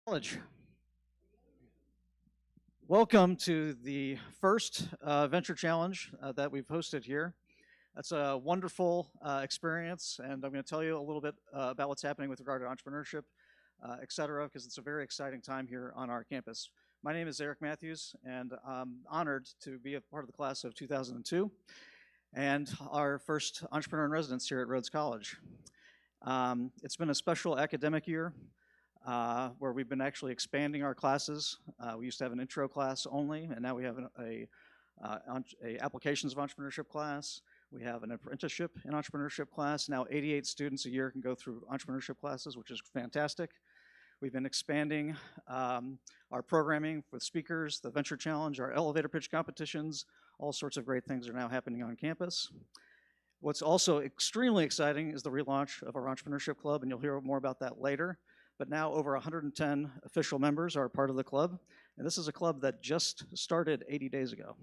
College. Welcome to the first Venture Challenge that we've hosted here. That's a wonderful experience, and I'm going to tell you a little bit about what's happening with regard to entrepreneurship, et cetera, because it's a very exciting time here on our campus. My name is Eric Matthews, and I'm honored to be a part of the class of 2002 and our first entrepreneur in residence here at Rhodes College. It's been a special academic year. Where we've been actually expanding our classes. We used to have an intro class only, and now we have a applications of entrepreneurship class. We have an apprenticeship in entrepreneurship class. Now 88 students a year can go through entrepreneurship classes, which is fantastic. We've been expanding our programming with speakers, the Venture Challenge, our elevator pitch competitions. All sorts of great things are now happening on campus. What's also extremely exciting is the relaunch of our entrepreneurship club, and you'll hear more about that later. But now over 110 official members are part of the club. And this is a club that just started 80 days ago.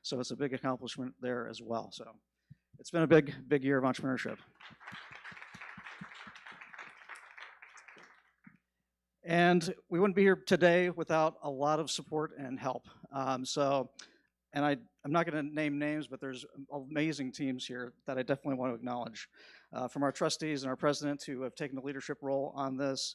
So it's a big accomplishment there as well. So it's been a big, big year of entrepreneurship. And we wouldn't be here today without a lot of support and help. I'm not going to name names, but there's amazing teams here that I definitely want to acknowledge. From our trustees and our president who have taken the leadership role on this,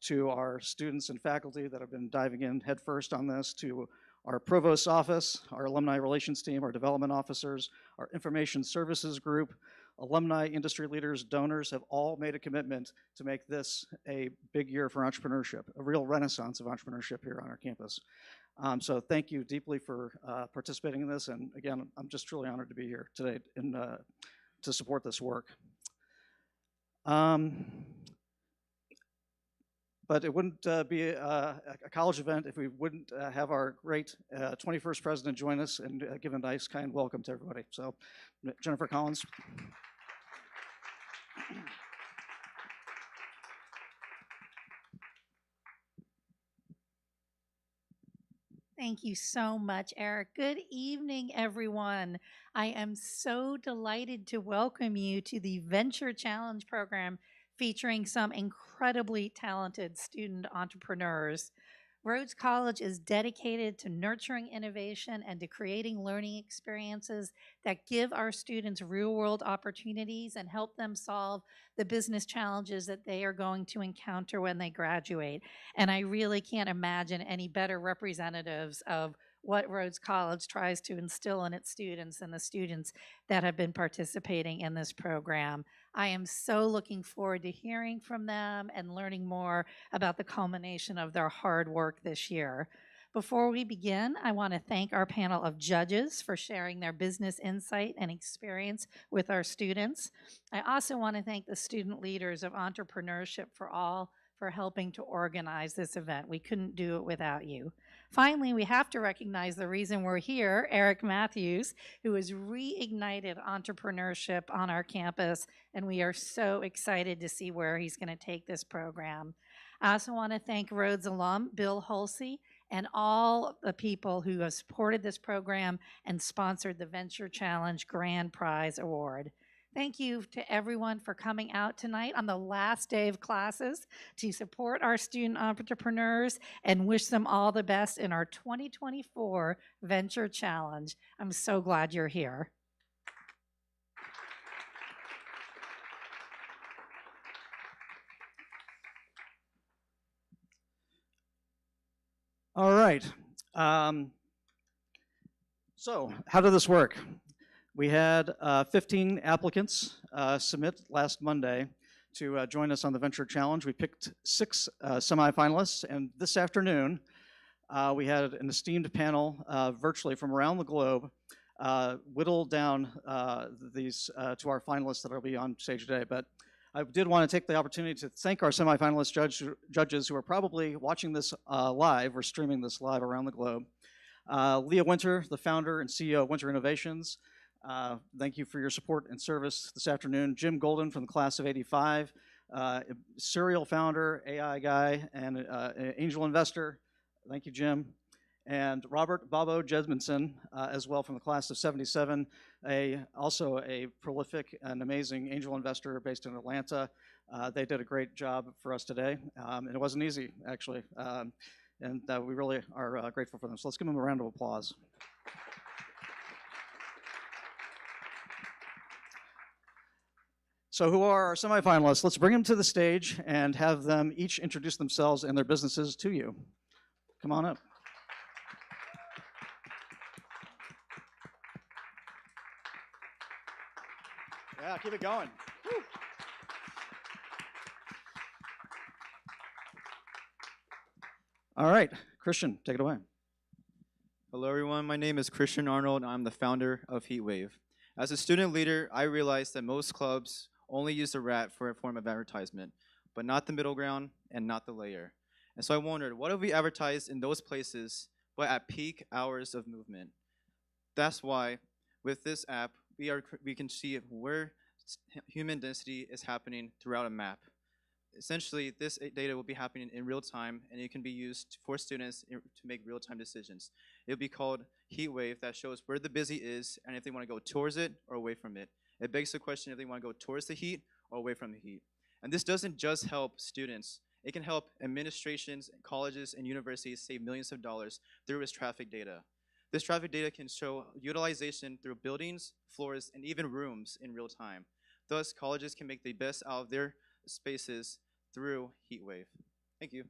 to our students and faculty that have been diving in headfirst on this, to our provost's office, our alumni relations team, our development officers, our information services group, alumni, industry leaders, donors have all made a commitment to make this a big year for entrepreneurship, a real renaissance of entrepreneurship here on our campus. So thank you deeply for participating in this. And again, I'm just truly honored to be here today to support this work. But it wouldn't be a college event if we wouldn't have our great 21st president join us and give a nice, kind welcome to everybody. So, Jennifer Collins. Thank you so much, Eric. Good evening, everyone. I am so delighted to welcome you to the Venture Challenge program featuring some incredibly talented student entrepreneurs. Rhodes College is dedicated to nurturing innovation and to creating learning experiences that give our students real world opportunities and help them solve the business challenges that they are going to encounter when they graduate. And I really can't imagine any better representatives of what Rhodes College tries to instill in its students and the students that have been participating in this program. I am so looking forward to hearing from them and learning more about the culmination of their hard work this year. Before we begin, I want to thank our panel of judges for sharing their business insight and experience with our students. I also want to thank the student leaders of Entrepreneurship for All for helping to organize this event. We couldn't do it without you. Finally, we have to recognize the reason we're here, Eric Matthews, who has reignited entrepreneurship on our campus, and we are so excited to see where he's going to take this program. I also want to thank Rhodes alum Bill Hulsey and all the people who have supported this program and sponsored the Venture Challenge Grand Prize Award. Thank you to everyone for coming out tonight on the last day of classes to support our student entrepreneurs and wish them all the best in our 2024 Venture Challenge. I'm so glad you're here. All right. So how did this work? We had 15 applicants submit last Monday to join us on the Venture Challenge. We picked 6 semi-finalists, and this afternoon we had an esteemed panel virtually from around the globe whittle down these to our finalists that will be on stage today. But I did want to take the opportunity to thank our semi-finalist judges who are probably watching this live or streaming this live around the globe. Leah Winter, the founder and CEO of Winter Innovations. Thank you for your support and service this afternoon. Jim Golden from the class of '85, serial founder, AI guy, and angel investor. Thank you, Jim. and Robert Bobo Jedmondson, as well from the class of 77, also a prolific and amazing angel investor based in Atlanta. They did a great job for us today, and it wasn't easy, actually, and we really are grateful for them. So let's give them a round of applause. So who are our semifinalists? Let's bring them to the stage and have them each introduce themselves and their businesses to you. Come on up. Yeah, keep it going. Woo. All right, Christian, take it away. Hello everyone, my name is Christian Arnold and I'm the founder of Heatwave. As a student leader, I realized that most clubs only use the rat for a form of advertisement, but not the middle ground and not the layer. And so I wondered, what if we advertised in those places, but at peak hours of movement? That's why with this app, we can see where human density is happening throughout a map. Essentially, this data will be happening in real time, and it can be used for students to make real-time decisions. It'll be called Heatwave, that shows where the busy is and if they want to go towards it or away from it. It begs the question if they want to go towards the heat or away from the heat. And this doesn't just help students. It can help administrations, colleges, and universities save millions of dollars through its traffic data. This traffic data can show utilization through buildings, floors, and even rooms in real time. Thus, colleges can make the best out of their spaces through Heatwave. Thank you.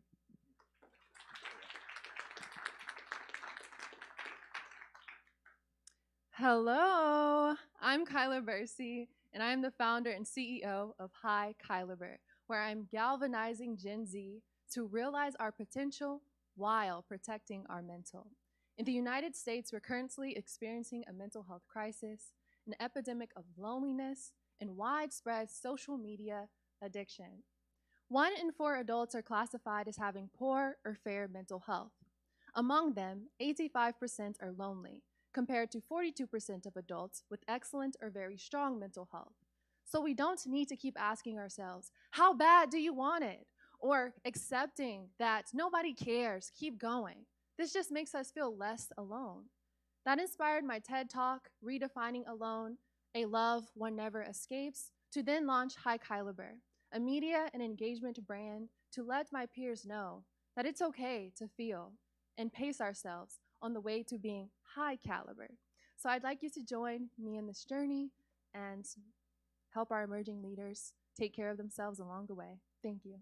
Hello, I'm Kyla Bursey, and I'm the founder and CEO of High Caliber, where I'm galvanizing Gen Z to realize our potential while protecting our mental. In the United States, we're currently experiencing a mental health crisis, an epidemic of loneliness, and widespread social media addiction. 1 in 4 adults are classified as having poor or fair mental health. Among them, 85% are lonely, compared to 42% of adults with excellent or very strong mental health. So we don't need to keep asking ourselves, how bad do you want it? Or accepting that nobody cares, keep going. This just makes us feel less alone. That inspired my TED Talk, Redefining Alone, a love one never escapes, to then launch High Caliber, a media and engagement brand to let my peers know that it's okay to feel and pace ourselves on the way to being high caliber. So I'd like you to join me in this journey and help our emerging leaders take care of themselves along the way. Thank you.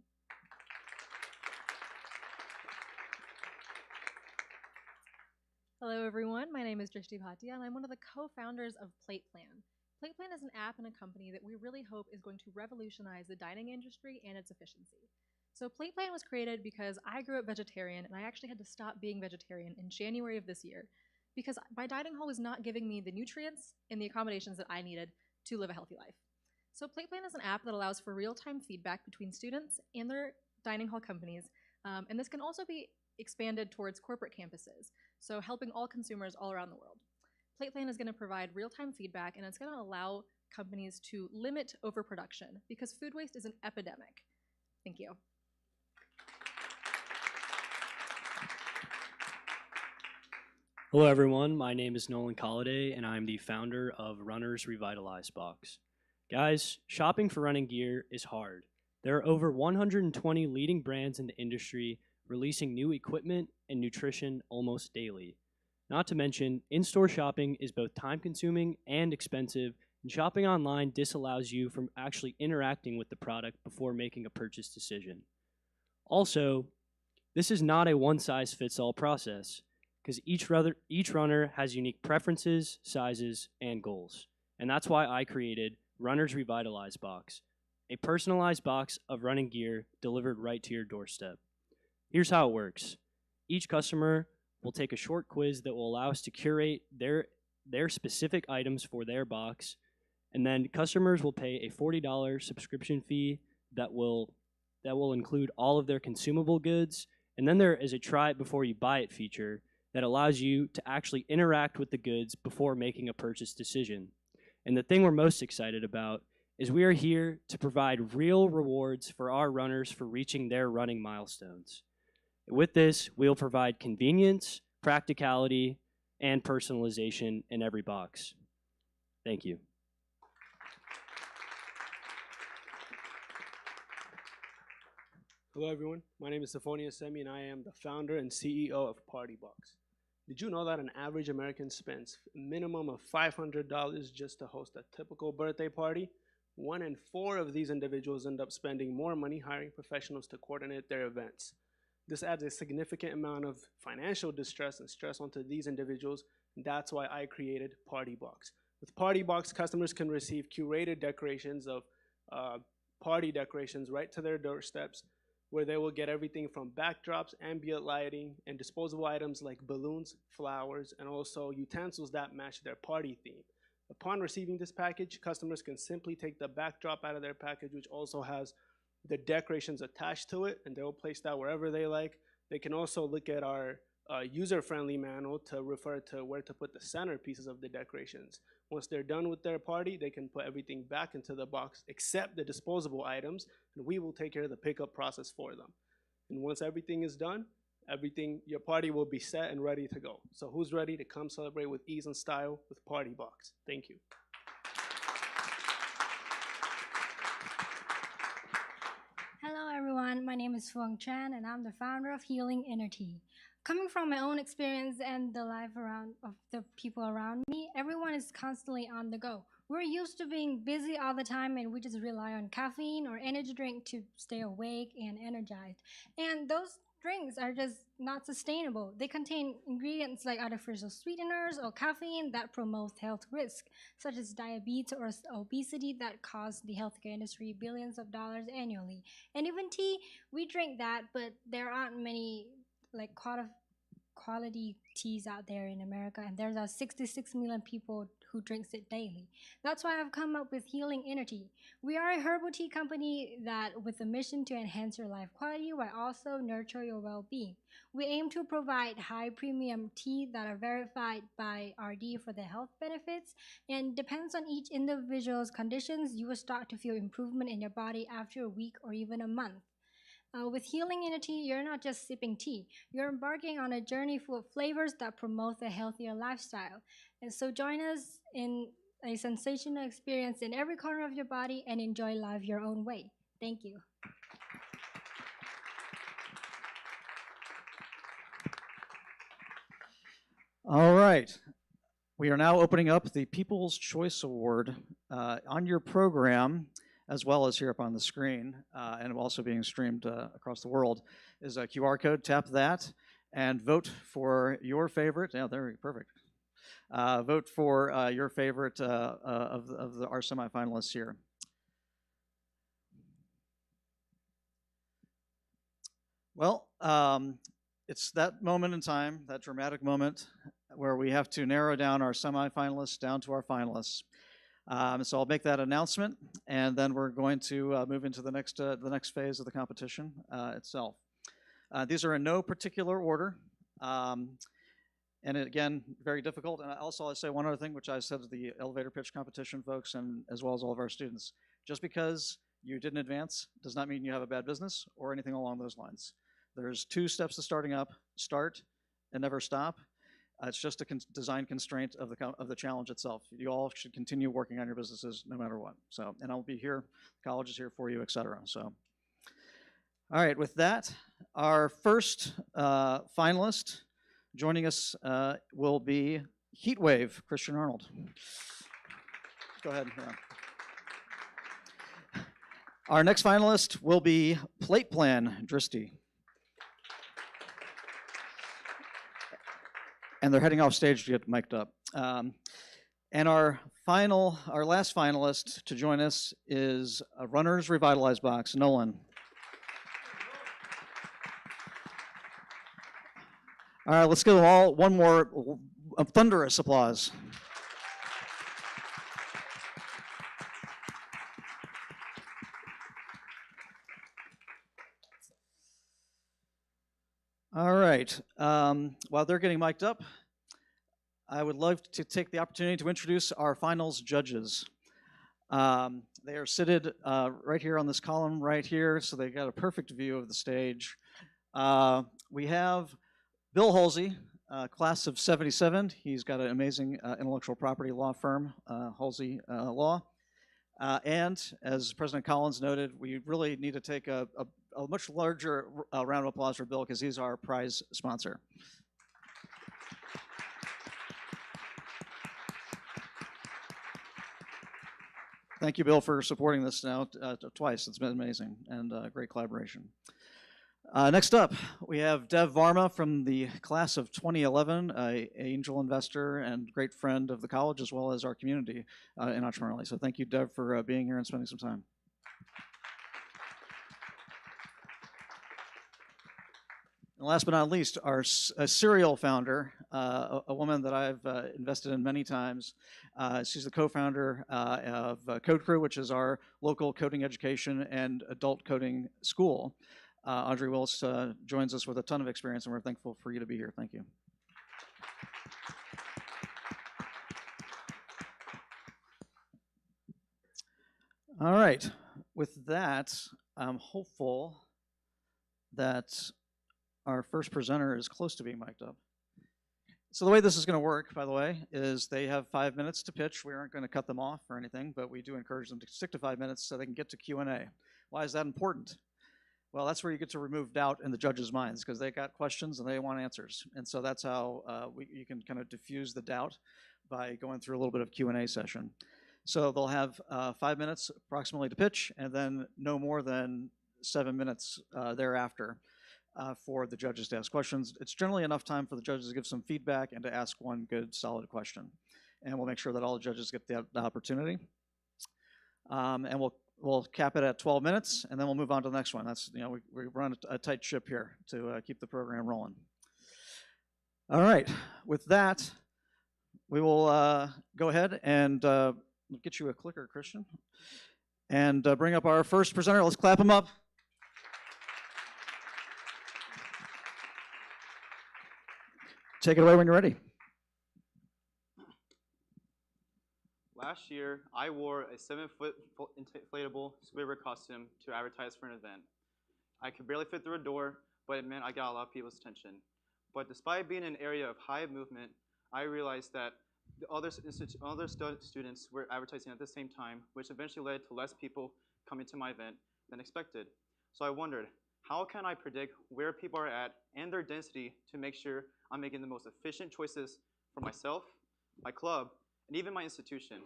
Hello everyone, my name is Drishti Bhatia and I'm one of the co-founders of Plate Plan. Plate Plan is an app and a company that we really hope is going to revolutionize the dining industry and its efficiency. So Plate Plan was created because I grew up vegetarian and I actually had to stop being vegetarian in January of this year because my dining hall was not giving me the nutrients and the accommodations that I needed to live a healthy life. So Plate Plan is an app that allows for real-time feedback between students and their dining hall companies, and this can also be expanded towards corporate campuses, so helping all consumers all around the world. Plate Plan is going to provide real-time feedback, and it's going to allow companies to limit overproduction because food waste is an epidemic. Thank you. Hello everyone, my name is Nolan Colliday and I'm the founder of Runner's Revitalized Box. Guys, shopping for running gear is hard. There are over 120 leading brands in the industry releasing new equipment and nutrition almost daily. Not to mention, in-store shopping is both time-consuming and expensive, and shopping online disallows you from actually interacting with the product before making a purchase decision. Also, this is not a one-size-fits-all process, because each runner has unique preferences, sizes, and goals. And that's why I created Runner's Revitalized Box, a personalized box of running gear delivered right to your doorstep. Here's how it works. Each customer will take a short quiz that will allow us to curate their specific items for their box, and then customers will pay a $40 subscription fee that will include all of their consumable goods, and then there is a try it before you buy it feature that allows you to actually interact with the goods before making a purchase decision. And the thing we're most excited about is we are here to provide real rewards for our runners for reaching their running milestones. With this, we'll provide convenience, practicality, and personalization in every box. Thank you. Hello everyone, my name is Semi, and I am the founder and CEO of Party Box. Did you know that an average American spends a minimum of $500 just to host a typical birthday party? 1 in 4 of these individuals end up spending more money hiring professionals to coordinate their events. This adds a significant amount of financial distress and stress onto these individuals, and that's why I created Party Box. With Party Box, customers can receive curated decorations of party decorations right to their doorsteps, where they will get everything from backdrops, ambient lighting, and disposable items like balloons, flowers, and also utensils that match their party theme. Upon receiving this package, customers can simply take the backdrop out of their package, which also has the decorations attached to it, and they'll place that wherever they like. They can also look at our user-friendly manual to refer to where to put the centerpieces of the decorations. Once they're done with their party, they can put everything back into the box except the disposable items, and we will take care of the pickup process for them. And once everything is done, your party will be set and ready to go. So who's ready to come celebrate with ease and style with Party Box? Thank you. Hello everyone, my name is Fuang Chan and I'm the founder of Healing Inner Tea. Coming from my own experience and the life of the people around me, everyone is constantly on the go. We're used to being busy all the time and we just rely on caffeine or energy drink to stay awake and energized. And those drinks are just not sustainable. They contain ingredients like artificial sweeteners or caffeine that promote health risks, such as diabetes or obesity that cost the healthcare industry billions of dollars annually. And even tea, we drink that, but there aren't many like quality teas out there in America, and there's 66 million people who drinks it daily. That's why I've come up with Healing Inner Tea. We are a herbal tea company that with a mission to enhance your life quality while also nurture your well-being. We aim to provide high premium tea that are verified by RD for the health benefits, and depends on each individual's conditions, you will start to feel improvement in your body after a week or even a month. With Healing Inner Tea, you're not just sipping tea, you're embarking on a journey full of flavors that promote a healthier lifestyle. And so join us in a sensational experience in every corner of your body and enjoy life your own way. Thank you. All right. We are now opening up the People's Choice Award on your program, as well as here up on the screen, and also being streamed across the world, is a QR code. Tap that and vote for your favorite. Yeah, there, perfect. Vote for your favorite of our semifinalists here. Well, it's that moment in time, that dramatic moment, where we have to narrow down our semifinalists down to our finalists. So I'll make that announcement, and then we're going to move into the next phase of the competition itself. These are in no particular order, and again, very difficult. And also, I'll say one other thing, which I said to the elevator pitch competition folks, and as well as all of our students. Just because you didn't advance does not mean you have a bad business or anything along those lines. There's 2 steps to starting up: start and never stop. It's just a design constraint of the challenge itself. You all should continue working on your businesses no matter what. So, and I'll be here, the college is here for you, etc. So, all right, with that, our first finalist joining us will be Heatwave, Christian Arnold. Go ahead. Yeah. Our next finalist will be Plate Plan, Dristy. And they're heading off stage to get mic'd up. And our last finalist to join us is a Runner's Revitalized box, Nolan. All right, let's give them all one more thunderous applause. All right. While they're getting mic'd up, I would love to take the opportunity to introduce our finals judges. They are seated right here on this column right here, so they got a perfect view of the stage. We have Bill Halsey, class of 77. He's got an amazing intellectual property law firm, Halsey Law. And as President Collins noted, we really need to take a much larger round of applause for Bill because he's our prize sponsor. Thank you, Bill, for supporting this now twice. It's been amazing and great collaboration. Next up, we have Dev Varma from the class of 2011, an angel investor and great friend of the college as well as our community in entrepreneurially. So thank you, Dev, for being here and spending some time. And last but not least, our serial founder, a woman that I've invested in many times. She's the co-founder of Code Crew, which is our local coding education and adult coding school. Audrey Willis joins us with a ton of experience, and we're thankful for you to be here. Thank you. All right. With that, I'm hopeful that our first presenter is close to being mic'd up. So the way this is going to work, by the way, is they have 5 minutes to pitch. We aren't going to cut them off or anything, but we do encourage them to stick to 5 minutes so they can get to Q&A. Why is that important? Well, that's where you get to remove doubt in the judges' minds because they got questions and they want answers. And so that's how you can kind of diffuse the doubt by going through a little bit of Q&A session. So they'll have 5 minutes approximately to pitch and then no more than 7 minutes thereafter for the judges to ask questions. It's generally enough time for the judges to give some feedback and to ask one good, solid question. And we'll make sure that all the judges get the opportunity. And we'll cap it at 12 minutes, and then we'll move on to the next one. That's, we run a tight ship here to keep the program rolling. All right, with that, we will go ahead and get you a clicker, Christian, and bring up our first presenter. Let's clap him up. Take it away when you're ready. Last year, I wore a 7-foot inflatable Squidward costume to advertise for an event. I could barely fit through a door, but it meant I got a lot of people's attention. But despite being in an area of high movement, I realized that the other students were advertising at the same time, which eventually led to less people coming to my event than expected. So I wondered, how can I predict where people are at and their density to make sure I'm making the most efficient choices for myself, my club, and even my institution?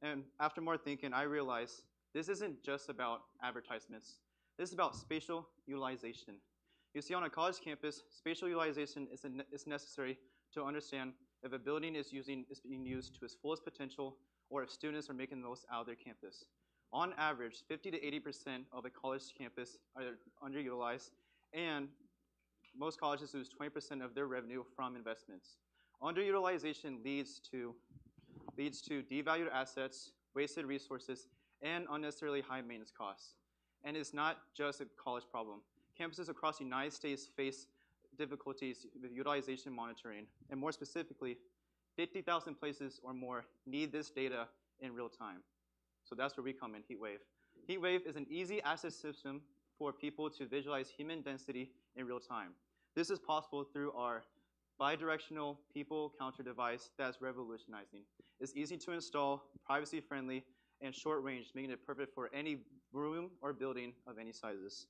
And after more thinking, I realized this isn't just about advertisements. This is about spatial utilization. You see, on a college campus, spatial utilization is necessary to understand if a building is being used to its fullest potential or if students are making the most out of their campus. On average, 50 to 80% of a college campus are underutilized, and most colleges lose 20% of their revenue from investments. Underutilization leads to devalued assets, wasted resources, and unnecessarily high maintenance costs. And it's not just a college problem. Campuses across the United States face difficulties with utilization monitoring, and more specifically, 50,000 places or more need this data in real time. So that's where we come in, Heatwave. Heatwave is an easy asset system for people to visualize human density in real time. This is possible through our bidirectional people counter device that's revolutionizing. It's easy to install, privacy-friendly, and short range, making it perfect for any room or building of any sizes.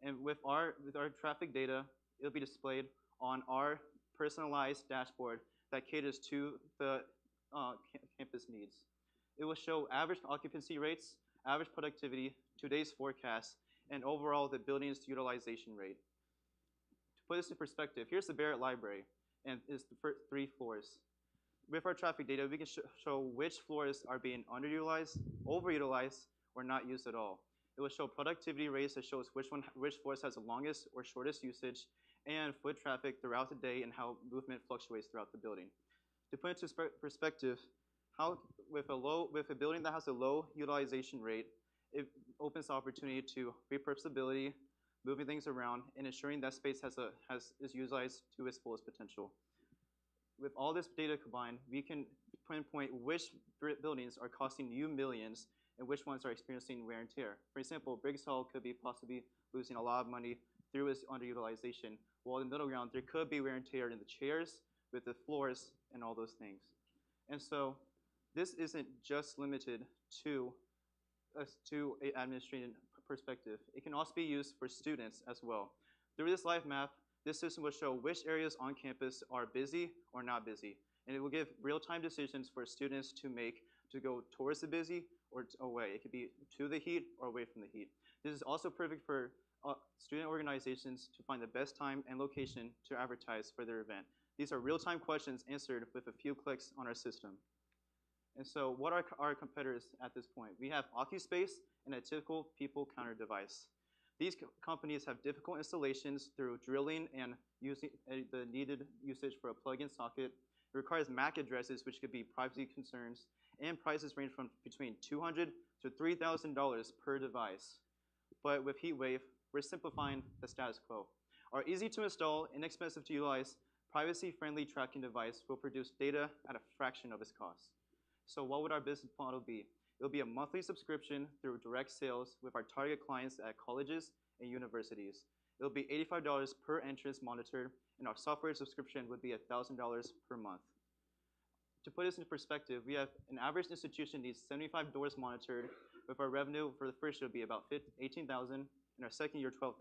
And with our traffic data, it'll be displayed on our personalized dashboard that caters to the campus needs. It will show average occupancy rates, average productivity, today's forecast, and overall the building's utilization rate. To put this in perspective, here's the Barrett Library, and it's the first 3 floors. With our traffic data, we can show which floors are being underutilized, overutilized, or not used at all. It will show productivity rates that shows which floors has the longest or shortest usage, and foot traffic throughout the day and how movement fluctuates throughout the building. To put it into perspective, with a building that has a low utilization rate, it opens the opportunity to repurposability, moving things around, and ensuring that space is utilized to its fullest potential. With all this data combined, we can pinpoint which buildings are costing you millions and which ones are experiencing wear and tear. For example, Briggs Hall could be possibly losing a lot of money through its underutilization, while in the middle ground, there could be wear and tear in the chairs, with the floors and all those things. And so this isn't just limited to to an administrative perspective. It can also be used for students as well. Through this live map, this system will show which areas on campus are busy or not busy. And it will give real-time decisions for students to make to go towards the busy or away. It could be to the heat or away from the heat. This is also perfect for student organizations to find the best time and location to advertise for their event. These are real-time questions answered with a few clicks on our system. And so what are our competitors at this point? We have OccuSpace and a typical people counter device. These companies have difficult installations through drilling and using the needed usage for a plug-in socket. It requires MAC addresses, which could be privacy concerns, and prices range from between $200 to $3,000 per device. But with Heatwave, we're simplifying the status quo. Our easy-to-install, inexpensive to utilize, privacy-friendly tracking device will produce data at a fraction of its cost. So what would our business model be? It'll be a monthly subscription through direct sales with our target clients at colleges and universities. It'll be $85 per entrance monitored, and our software subscription would be $1,000 per month. To put this into perspective, we have an average institution needs 75 doors monitored, with our revenue for the first year will be about $18,000, and our second year, $12,000.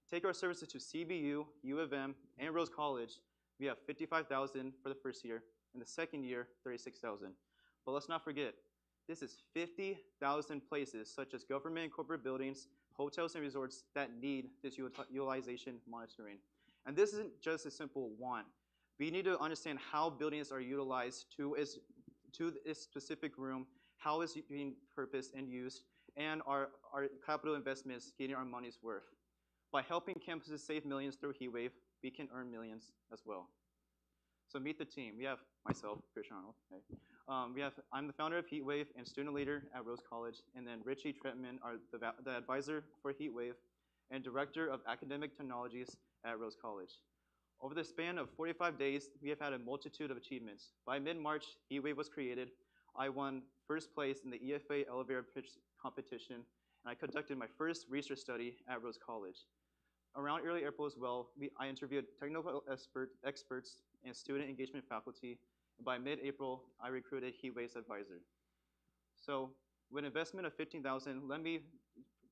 Take our services to CBU, U of M, and Rose College, we have $55,000 for the first year, and the second year, $36,000. But let's not forget, this is 50,000 places, such as government and corporate buildings, hotels and resorts, that need this utilization monitoring. And this isn't just a simple want. We need to understand how buildings are utilized to its specific room, how it's being purposed and used, and our capital investments getting our money's worth. By helping campuses save millions through Heatwave, we can earn millions as well. So meet the team. We have myself, Christian Arnold. Okay. I'm the founder of Heatwave and student leader at Rose College, and then Richie Trentman, the advisor for Heatwave and director of academic technologies at Rose College. Over the span of 45 days, we have had a multitude of achievements. By mid-March, Heatwave was created. I won first place in the EFA elevator pitch competition, and I conducted my first research study at Rose College. Around early April as well, I interviewed technical experts and student engagement faculty. And by mid-April, I recruited Heatwave's advisor. So with an investment of $15,000, let me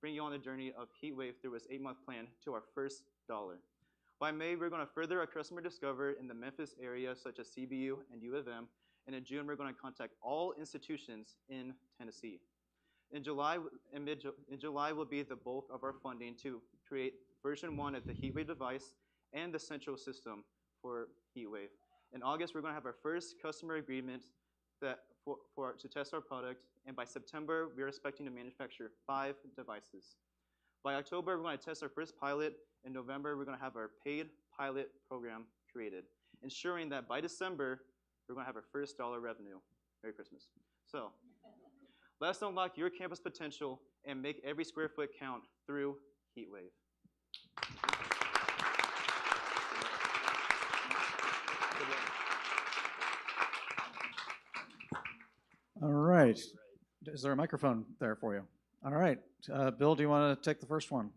bring you on the journey of Heatwave through its 8-month plan to our first dollar. By May, we're going to further our customer discovery in the Memphis area, such as CBU and U of M. And in June, we're going to contact all institutions in Tennessee. In July will be the bulk of our funding to create version 1 of the Heatwave device and the central system for Heatwave. In August, we're going to have our first customer agreement to test our product, and by September, we're expecting to manufacture 5 devices. By October, we're going to test our first pilot. In November, we're going to have our paid pilot program created, ensuring that by December, we're going to have our first dollar revenue. Merry Christmas. So let's unlock your campus potential and make every square foot count through Heatwave. All right. Is there a microphone there for you? All right. Bill, do you want to take the first one?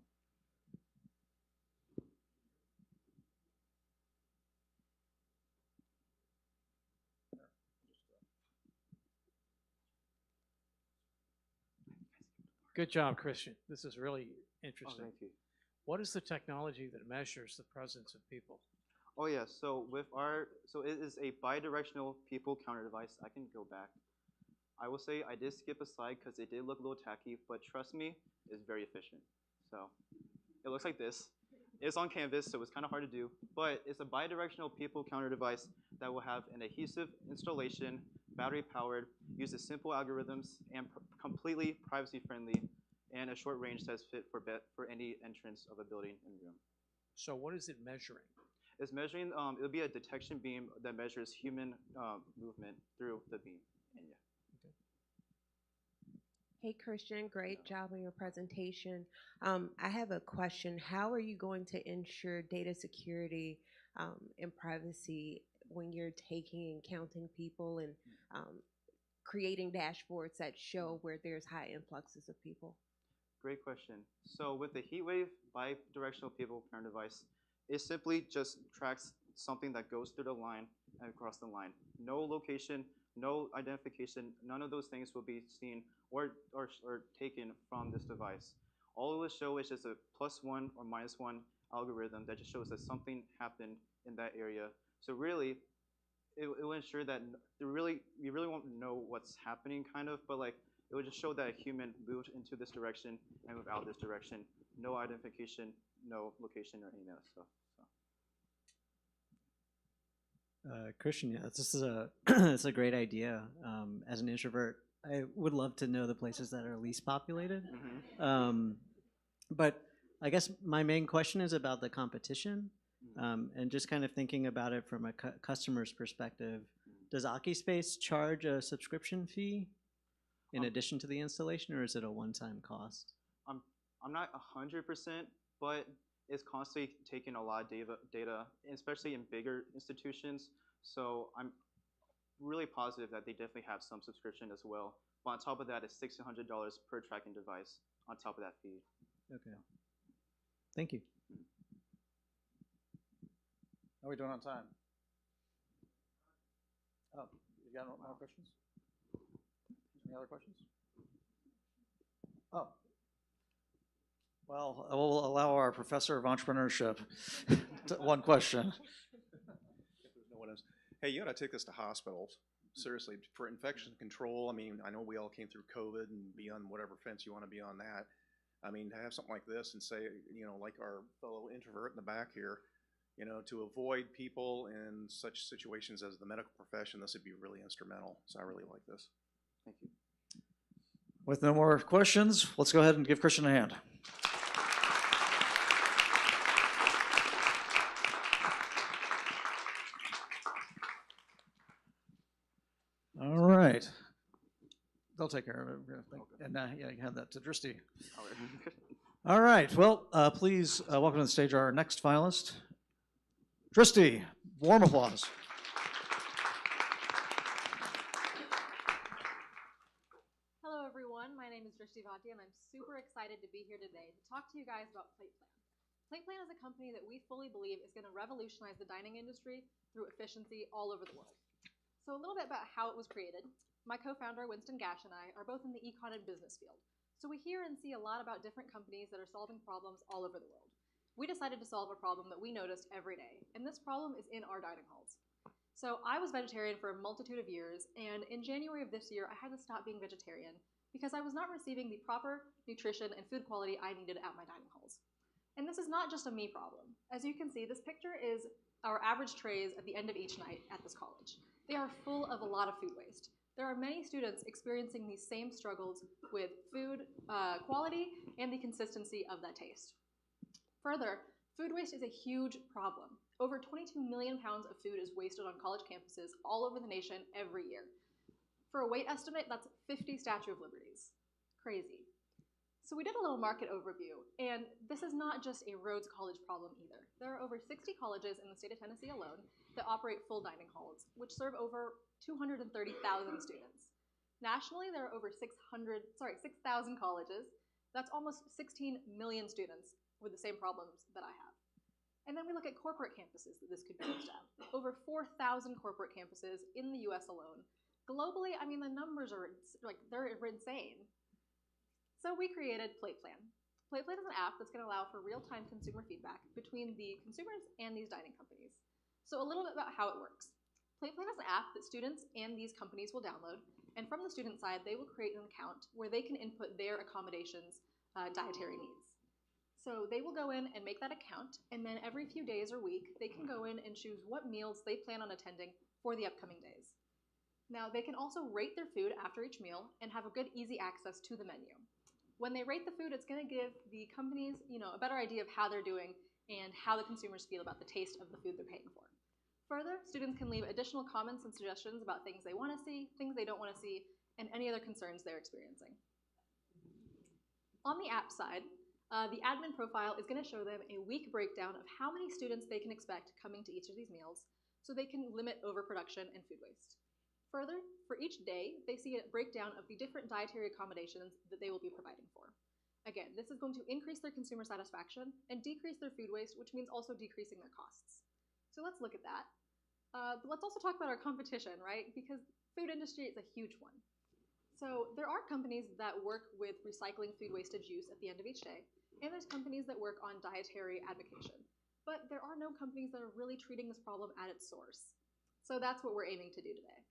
Good job, Christian. This is really interesting. Oh, thank you. What is the technology that measures the presence of people? Oh yeah, so it is a bidirectional people counter device. I can go back. I will say I did skip a slide because it did look a little tacky, but trust me, it's very efficient. So it looks like this. It's on canvas, so it's kind of hard to do, but it's a bidirectional people counter device that will have an adhesive installation, battery powered, uses simple algorithms, and completely privacy friendly, and a short range that's fit for any entrance of a building and room. So what is it measuring? It's measuring, it'll be a detection beam that measures human movement through the beam. And yeah. Hey, Christian, great job on your presentation. I have a question. How are you going to ensure data security and privacy when you're taking and counting people and creating dashboards that show where there's high influxes of people? Great question. So with the Heatwave bidirectional people counter device, it simply just tracks something that goes through the line and across the line. No location, no identification, none of those things will be seen or taken from this device. All it will show is just a +1 or -1 algorithm that just shows that something happened in that area. So really, it will ensure that you really won't know what's happening, kind of, but like it will just show that a human moved into this direction and moved out this direction. No identification, no location or any of that stuff. Christian, yeah, this is a it's a great idea. As an introvert, I would love to know the places that are least populated. But I guess my main question is about the competition, and just kind of thinking about it from a customer's perspective. Does AkiSpace charge a subscription fee in addition to the installation, or is it a one-time cost? I'm not 100%, but it's constantly taking a lot of data, especially in bigger institutions. So I'm really positive that they definitely have some subscription as well. But on top of that, it's $1,600 per tracking device on top of that fee. Okay. Thank you. How are we doing on time? Oh, you got more questions? Any other questions? Oh. Well, we'll allow our professor of entrepreneurship to one question. If there's no one else. Hey, you got to take this to hospitals. Seriously, for infection control. I mean, I know we all came through COVID and be on whatever fence you want to be on that. I mean, to have something like this and say, you know, like our fellow introvert in the back here, you know, to avoid people in such situations as the medical profession, this would be really instrumental. So I really like this. Thank you. With no more questions, let's go ahead and give Christian a hand. All right. They'll take care of it. And yeah, you hand that to Dristy. All right. Well, please welcome to the stage our next finalist, Dristy. Warm applause. Hello, everyone. My name is Drishti Bhatia, and I'm super excited to be here today to talk to you guys about PlatePlan. PlatePlan is a company that we fully believe is going to revolutionize the dining industry through efficiency all over the world. So a little bit about how it was created. My co-founder, Winston Gash, and I are both in the econ and business field. So we hear and see a lot about different companies that are solving problems all over the world. We decided to solve a problem that we noticed every day, and this problem is in our dining halls. So I was vegetarian for a multitude of years, and in January of this year, I had to stop being vegetarian because I was not receiving the proper nutrition and food quality I needed at my dining halls. And this is not just a me problem. As you can see, this picture is our average trays at the end of each night at this college. They are full of a lot of food waste. There are many students experiencing these same struggles with food quality and the consistency of that taste. Further, food waste is a huge problem. Over 22 million pounds of food is wasted on college campuses all over the nation every year. For a weight estimate, that's 50 Statue of Liberties. Crazy. So we did a little market overview, and this is not just a Rhodes College problem either. There are over 60 colleges in the state of Tennessee alone that operate full dining halls, which serve over 230,000 students. Nationally, there are over 6,000 colleges. That's almost 16 million students with the same problems that I have. And then we look at corporate campuses that this could be used at. Over 4,000 corporate campuses in the US alone. Globally, I mean, the numbers are they're insane. So we created PlatePlan. PlatePlan is an app that's going to allow for real-time consumer feedback between the consumers and these dining companies. So a little bit about how it works. PlatePlan is an app that students and these companies will download, and from the student side, they will create an account where they can input their accommodations, dietary needs. So they will go in and make that account, and then every few days or week, they can go in and choose what meals they plan on attending for the upcoming days. Now, they can also rate their food after each meal and have a good, easy access to the menu. When they rate the food, it's going to give the companies, a better idea of how they're doing and how the consumers feel about the taste of the food they're paying for. Further, students can leave additional comments and suggestions about things they want to see, things they don't want to see, and any other concerns they're experiencing. On the app side, the admin profile is going to show them a week breakdown of how many students they can expect coming to each of these meals, so they can limit overproduction and food waste. Further, for each day, they see a breakdown of the different dietary accommodations that they will be providing for. Again, this is going to increase their consumer satisfaction and decrease their food waste, which means also decreasing their costs. So let's look at that. But let's also talk about our competition, right? Because food industry is a huge one. So there are companies that work with recycling food wastage use at the end of each day, and there's companies that work on dietary advocacy. But there are no companies that are really treating this problem at its source. So that's what we're aiming to do today.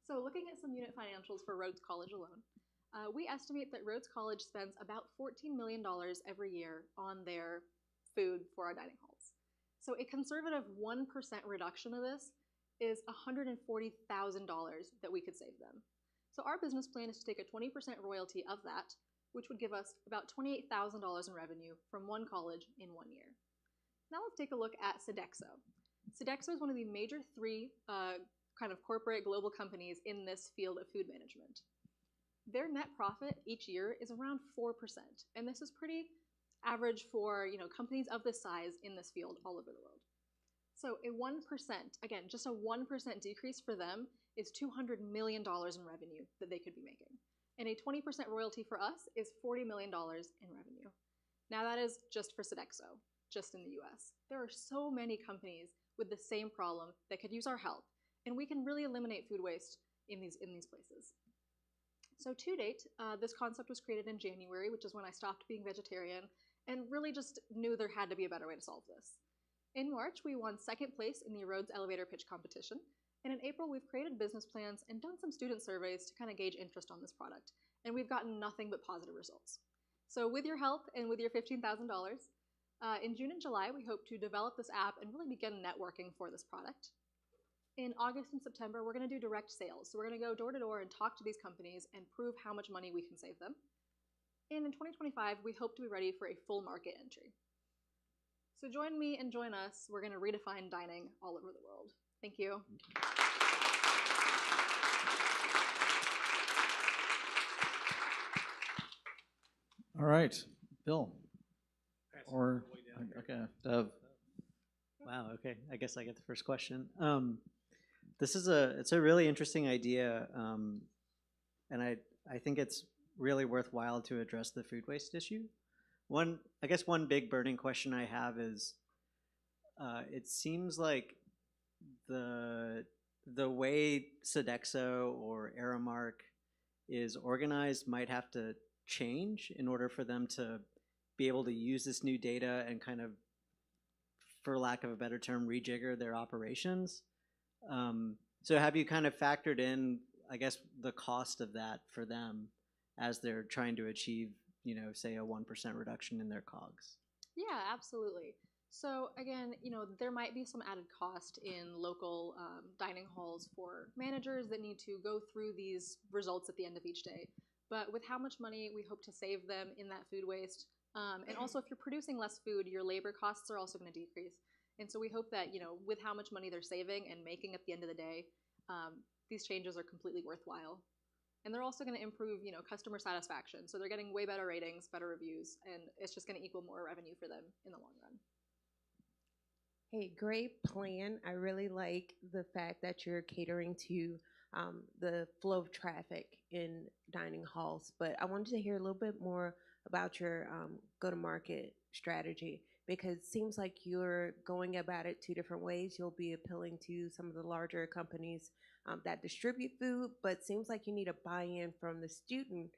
So looking at some unit financials for Rhodes College alone, we estimate that Rhodes College spends about $14 million every year on their food for our dining halls. So a conservative 1% reduction of this is $140,000 that we could save them. So our business plan is to take a 20% royalty of that, which would give us about $28,000 in revenue from one college in 1 year. Now let's take a look at Sodexo. Sodexo is one of the major three kind of corporate global companies in this field of food management. Their net profit each year is around 4%, and this is pretty average for companies of this size in this field all over the world. So a 1%, again, just a 1% decrease for them is $200 million in revenue that they could be making. And a 20% royalty for us is $40 million in revenue. Now that is just for Sodexo, just in the US. There are so many companies with the same problem that could use our help, and we can really eliminate food waste in these places. So to date, this concept was created in January, which is when I stopped being vegetarian, and really just knew there had to be a better way to solve this. In March, we won second place in the Rhodes Elevator Pitch Competition, and in April, we've created business plans and done some student surveys to kind of gauge interest on this product, and we've gotten nothing but positive results. So with your help and with your $15,000, in June and July, we hope to develop this app and really begin networking for this product. In August and September, we're going to do direct sales. So we're going to go door to door and talk to these companies and prove how much money we can save them. And in 2025, we hope to be ready for a full market entry. So join me and join us. We're going to redefine dining all over the world. Thank you. All right, Bill. Or, okay, Dev. Wow, okay. I guess I get the first question. It's a really interesting idea, and I think it's really worthwhile to address the food waste issue. I guess one big burning question I have is, it seems like the way Sodexo or Aramark is organized might have to change in order for them to be able to use this new data and kind of, for lack of a better term, rejigger their operations. So have you kind of factored in, I guess, the cost of that for them as they're trying to achieve, say a 1% reduction in their COGS? Yeah, absolutely. So again, there might be some added cost in local dining halls for managers that need to go through these results at the end of each day. But with how much money we hope to save them in that food waste, and also if you're producing less food, your labor costs are also going to decrease. And so we hope that, with how much money they're saving and making at the end of the day, these changes are completely worthwhile. And they're also going to improve, customer satisfaction. So they're getting way better ratings, better reviews, and it's just going to equal more revenue for them in the long run. Hey, great plan. I really like the fact that you're catering to the flow of traffic in dining halls. But I wanted to hear a little bit more about your go-to-market strategy, because it seems like you're going about it two different ways. You'll be appealing to some of the larger companies that distribute food, but seems like you need a buy-in from the student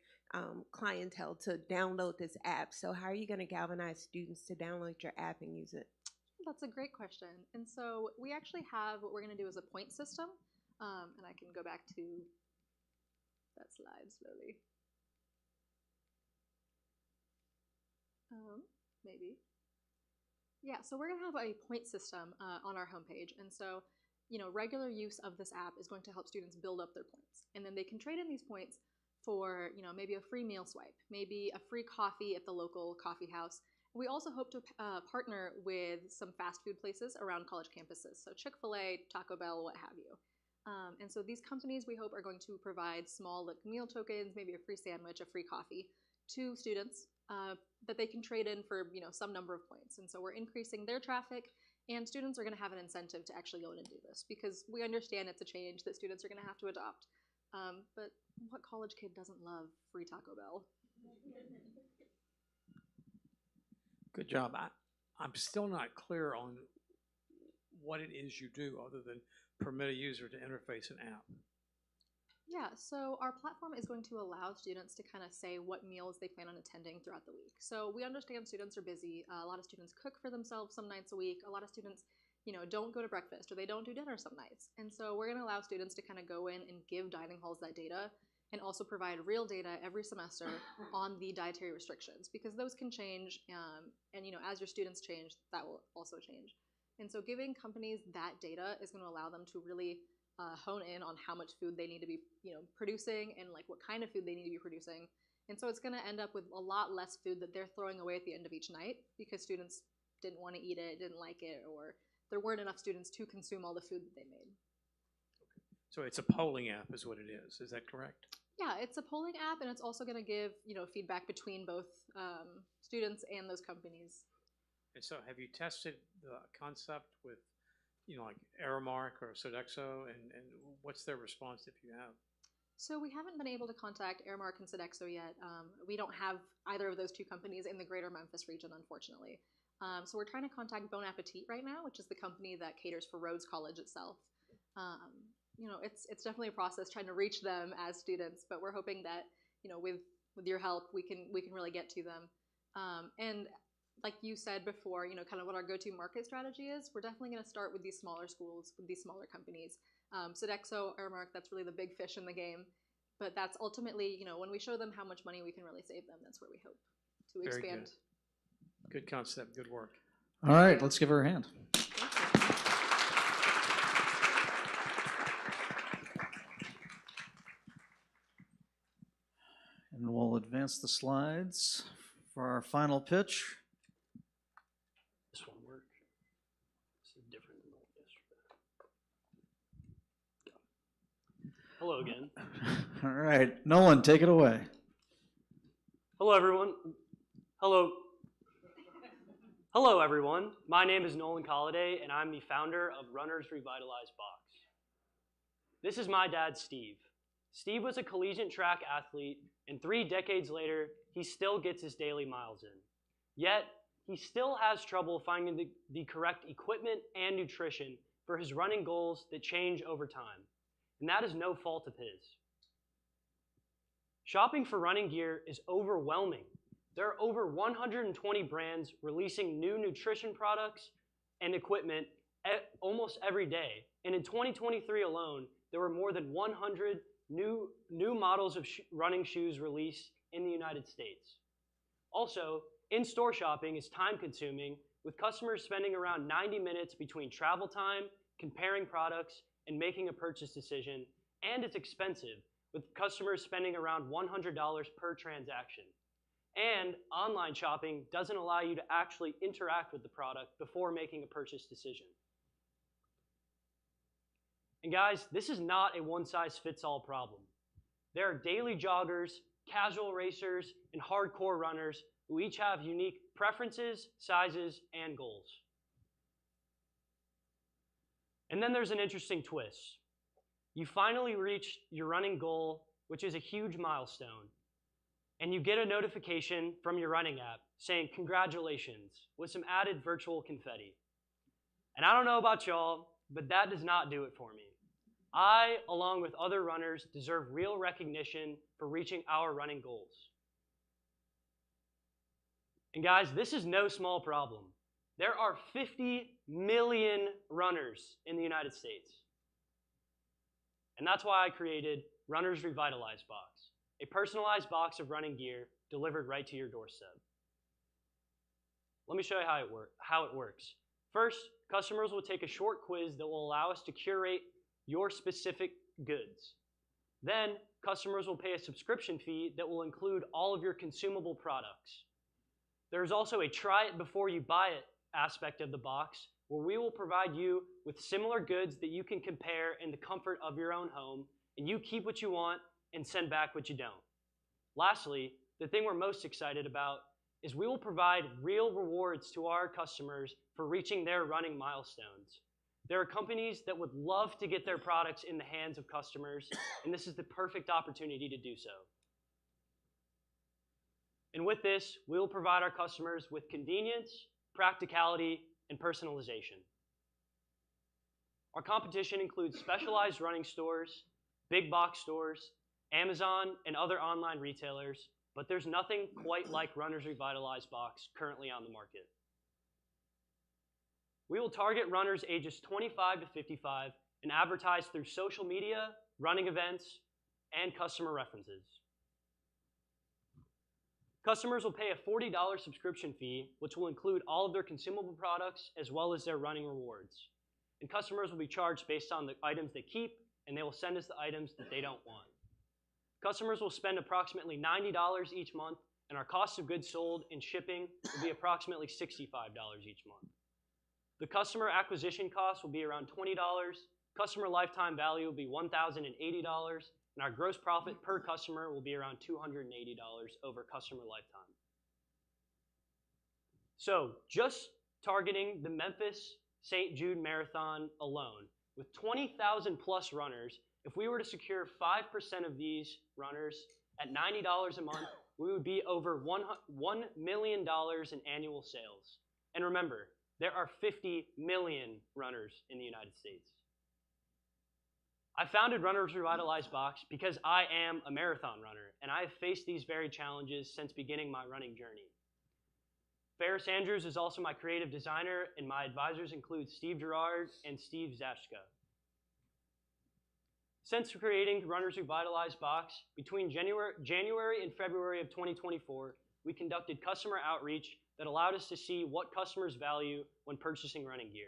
clientele to download this app. So how are you going to galvanize students to download your app and use it? That's a great question. And so we actually have what we're going to do is a point system. And I can go back to that slide slowly. Maybe. Yeah, so we're going to have a point system on our homepage. And so, regular use of this app is going to help students build up their points. And then they can trade in these points for, maybe a free meal swipe, maybe a free coffee at the local coffee house. We also hope to partner with some fast food places around college campuses. So Chick-fil-A, Taco Bell, what have you. And so these companies, we hope, are going to provide small meal tokens, maybe a free sandwich, a free coffee to students that they can trade in for some number of points. And so we're increasing their traffic, and students are going to have an incentive to actually go in and do this, because we understand it's a change that students are going to have to adopt. But what college kid doesn't love free Taco Bell? Good job. I'm still not clear on what it is you do other than permit a user to interface an app. Yeah, so our platform is going to allow students to kind of say what meals they plan on attending throughout the week. So we understand students are busy. A lot of students cook for themselves some nights a week. A lot of students, don't go to breakfast or they don't do dinner some nights. And so we're going to allow students to kind of go in and give dining halls that data and also provide real data every semester on the dietary restrictions because those can change. And as your students change, that will also change. And so giving companies that data is going to allow them to really hone in on how much food they need to be producing and like what kind of food they need to be producing. And so it's going to end up with a lot less food that they're throwing away at the end of each night because students didn't want to eat it, didn't like it, or there weren't enough students to consume all the food that they made. So it's a polling app is what it is. Is that correct? Yeah, it's a polling app, and it's also going to give feedback between both students and those companies. And so have you tested the concept with like Aramark or Sodexo, and what's their response if you have? So we haven't been able to contact Aramark and Sodexo yet. We don't have either of those two companies in the greater Memphis region, unfortunately. So we're trying to contact Bon Appetit right now, which is the company that caters for Rhodes College itself. It's definitely a process trying to reach them as students, but we're hoping that with your help we can really get to them. And like you said before, kind of what our go-to market strategy is, we're definitely going to start with these smaller schools, with these smaller companies. Sodexo, Aramark, that's really the big fish in the game. But that's ultimately, when we show them how much money we can really save them, that's where we hope to Very expand. Good concept, good work. All right, let's give her a hand. And we'll advance the slides for our final pitch. This one work. This is different than the one yesterday. Hello again. All right, Nolan, take it away. Hello, everyone. Hello. Hello, everyone. My name is Nolan Colliday, and I'm the founder of Runners Revitalized Box. This is my dad, Steve. Steve was a collegiate track athlete, and 3 decades later, he still gets his daily miles in. Yet, he still has trouble finding the correct equipment and nutrition for his running goals that change over time. And that is no fault of his. Shopping for running gear is overwhelming. There are over 120 brands releasing new nutrition products and equipment almost every day. And in 2023 alone, there were more than 100 new models of running shoes released in the United States. Also, in-store shopping is time-consuming, with customers spending around 90 minutes between travel time, comparing products, and making a purchase decision, and it's expensive, with customers spending around $100 per transaction. And online shopping doesn't allow you to actually interact with the product before making a purchase decision. And guys, this is not a one-size-fits-all problem. There are daily joggers, casual racers, and hardcore runners who each have unique preferences, sizes, and goals. And then there's an interesting twist. You finally reach your running goal, which is a huge milestone, and you get a notification from your running app saying congratulations with some added virtual confetti. And I don't know about y'all, but that does not do it for me. I, along with other runners, deserve real recognition for reaching our running goals. And guys, this is no small problem. There are 50 million runners in the United States. And that's why I created Runners Revitalized Box, a personalized box of running gear delivered right to your doorstep. Let me show you how it works. First, customers will take a short quiz that will allow us to curate your specific goods. Then, customers will pay a subscription fee that will include all of your consumable products. There's also a try it before you buy it aspect of the box, where we will provide you with similar goods that you can compare in the comfort of your own home, and you keep what you want and send back what you don't. Lastly, the thing we're most excited about is we will provide real rewards to our customers for reaching their running milestones. There are companies that would love to get their products in the hands of customers, and this is the perfect opportunity to do so. And with this, we will provide our customers with convenience, practicality, and personalization. Our competition includes specialized running stores, big box stores, Amazon, and other online retailers, but there's nothing quite like Runners Revitalized Box currently on the market. We will target runners ages 25 to 55 and advertise through social media, running events, and customer references. Customers will pay a $40 subscription fee, which will include all of their consumable products as well as their running rewards. And customers will be charged based on the items they keep, and they will send us the items that they don't want. Customers will spend approximately $90 each month, and our cost of goods sold and shipping will be approximately $65 each month. The customer acquisition cost will be around $20, customer lifetime value will be $1,080, and our gross profit per customer will be around $280 over customer lifetime. So just targeting the Memphis St. Jude Marathon alone, with 20,000 plus runners, if we were to secure 5% of these runners at $90 a month, we would be over $1 million in annual sales. And remember, there are 50 million runners in the United States. I founded Runners Revitalized Box because I am a marathon runner, and I have faced these very challenges since beginning my running journey. Ferris Andrews is also my creative designer, and my advisors include Steve Gerard and Steve Zashka. Since creating Runners Revitalized Box, between January and February of 2024, we conducted customer outreach that allowed us to see what customers value when purchasing running gear.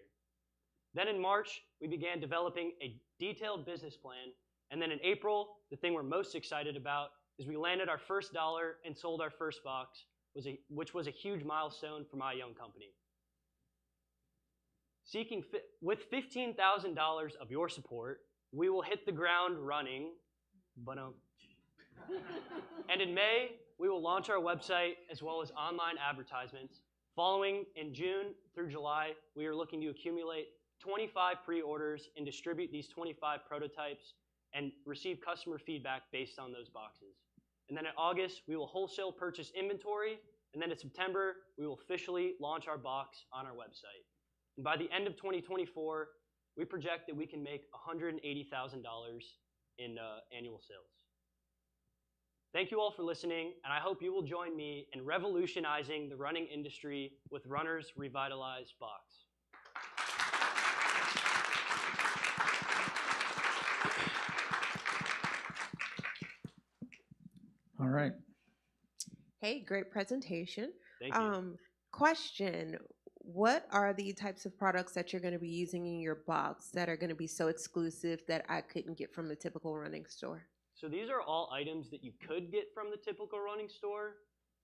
Then in March, we began developing a detailed business plan, and then in April, the thing we're most excited about is we landed our first dollar and sold our first box, which was a huge milestone for my young company. With $15,000 of your support, we will hit the ground running, and in May, we will launch our website as well as online advertisements. Following in June through July, we are looking to accumulate 25 pre-orders and distribute these 25 prototypes and receive customer feedback based on those boxes. And then in August, we will wholesale purchase inventory, and then in September, we will officially launch our box on our website. And by the end of 2024, we project that we can make $180,000 in annual sales. Thank you all for listening, and I hope you will join me in revolutionizing the running industry with Runners Revitalized Box. All right. Hey, great presentation. Thank you. Question, what are the types of products that you're going to be using in your box that are going to be so exclusive that I couldn't get from the typical running store? So these are all items that you could get from the typical running store,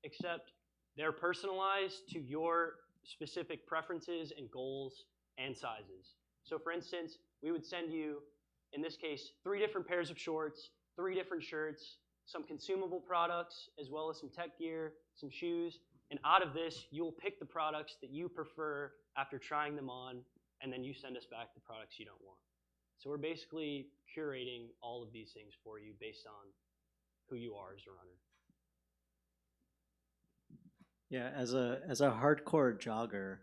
except they're personalized to your specific preferences and goals and sizes. So for instance, we would send you, in this case, 3 different pairs of shorts, 3 different shirts, some consumable products, as well as some tech gear, some shoes, and out of this, you'll pick the products that you prefer after trying them on, and then you send us back the products you don't want. So we're basically curating all of these things for you based on who you are as a runner. Yeah, as a hardcore jogger,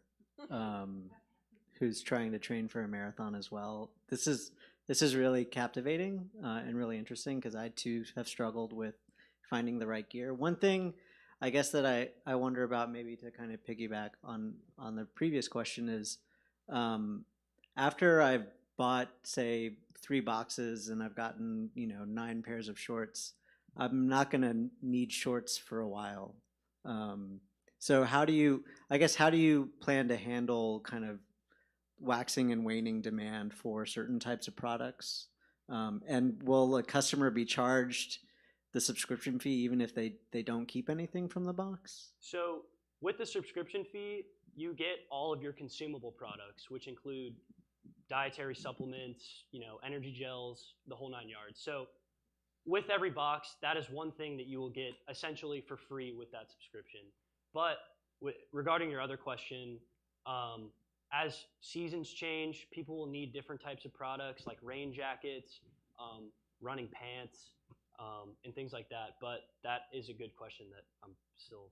who's trying to train for a marathon as well, this is really captivating and really interesting because I too have struggled with finding the right gear. One thing I guess that I wonder about, maybe to kind of piggyback on the previous question, is after I've bought, say, 3 boxes and I've gotten 9 pairs of shorts, I'm not going to need shorts for a while. So how do you plan to handle kind of waxing and waning demand for certain types of products? And will a customer be charged the subscription fee even if they don't keep anything from the box? So with the subscription fee, you get all of your consumable products, which include dietary supplements, energy gels, the whole 9 yards. So with every box, that is one thing that you will get essentially for free with that subscription. But regarding your other question, as seasons change, people will need different types of products like rain jackets, running pants, and things like that. But that is a good question that I'm still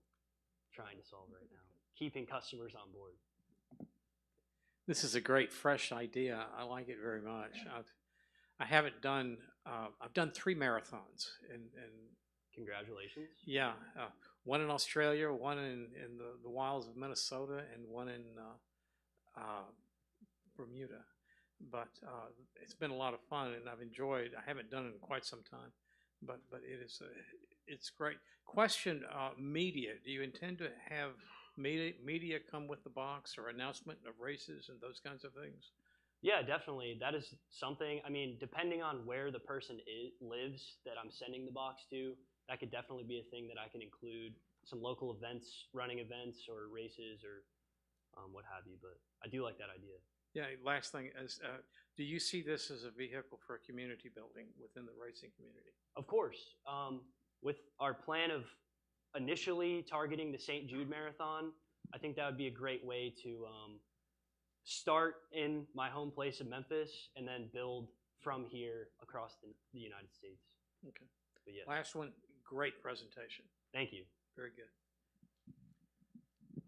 trying to solve right now, keeping customers on board. This is a great, fresh idea. I like it very much. I haven't done, I've done 3 marathons, and Congratulations. yeah, one in Australia, one in the wilds of Minnesota, and one in Bermuda. But it's been a lot of fun, and I've enjoyed. I haven't done it in quite some time, but it's great. Question: media. Do you intend to have media come with the box or announcement of races and those kinds of things? Yeah, definitely. That is something. I mean, depending on where the person lives that I'm sending the box to, that could definitely be a thing that I can include. Some local events, running events, or races, or what have you. But I do like that idea. Yeah. Last thing is, do you see this as a vehicle for community building within the racing community? Of course. With our plan of initially targeting the St. Jude Marathon, I think that would be a great way to start in my home place of Memphis and then build from here across the United States. Okay. But yes. Last one, great presentation. Thank you. Very good.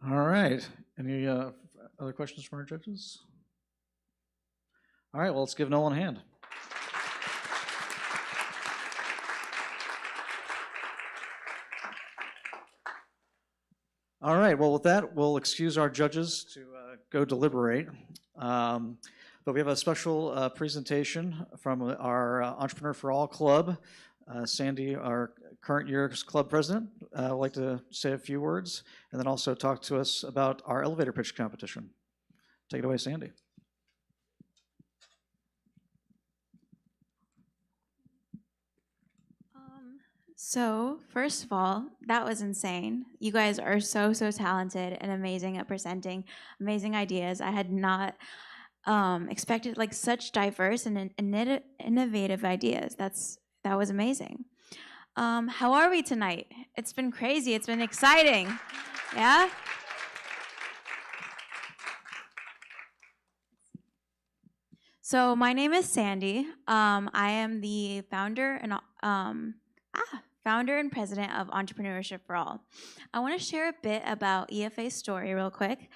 All right. Any other questions from our judges? All right, well, let's give Nolan a hand. All right, well, with that, we'll excuse our judges to go deliberate. But we have a special presentation from our Entrepreneur for All Club. Sandy, our current year's club president, would like to say a few words and then also talk to us about our elevator pitch competition. Take it away, Sandy. So, first of all, that was insane. You guys are so talented and amazing at presenting amazing ideas. I had not expected like such diverse and innovative ideas. That was amazing. How are we tonight? It's been crazy. It's been exciting. Yeah? So my name is Sandy. I am the founder and president of Entrepreneurship for All. I want to share a bit about EFA's story real quick.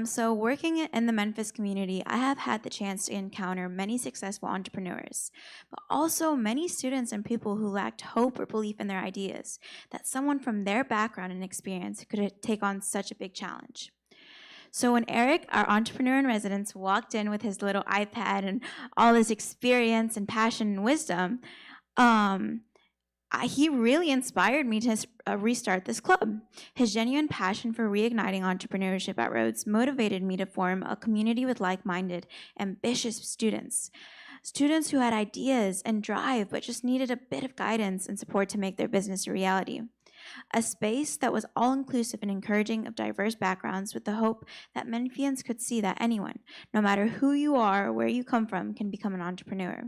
So working in the Memphis community, I have had the chance to encounter many successful entrepreneurs, but also many students and people who lacked hope or belief in their ideas, that someone from their background and experience could take on such a big challenge. So when Eric, our entrepreneur in residence, walked in with his little iPad and all his experience and passion and wisdom, he really inspired me to restart this club. His genuine passion for reigniting entrepreneurship at Rhodes motivated me to form a community with like-minded, ambitious students. Students who had ideas and drive, but just needed a bit of guidance and support to make their business a reality. A space that was all-inclusive and encouraging of diverse backgrounds, with the hope that Memphians could see that anyone, no matter who you are or where you come from, can become an entrepreneur.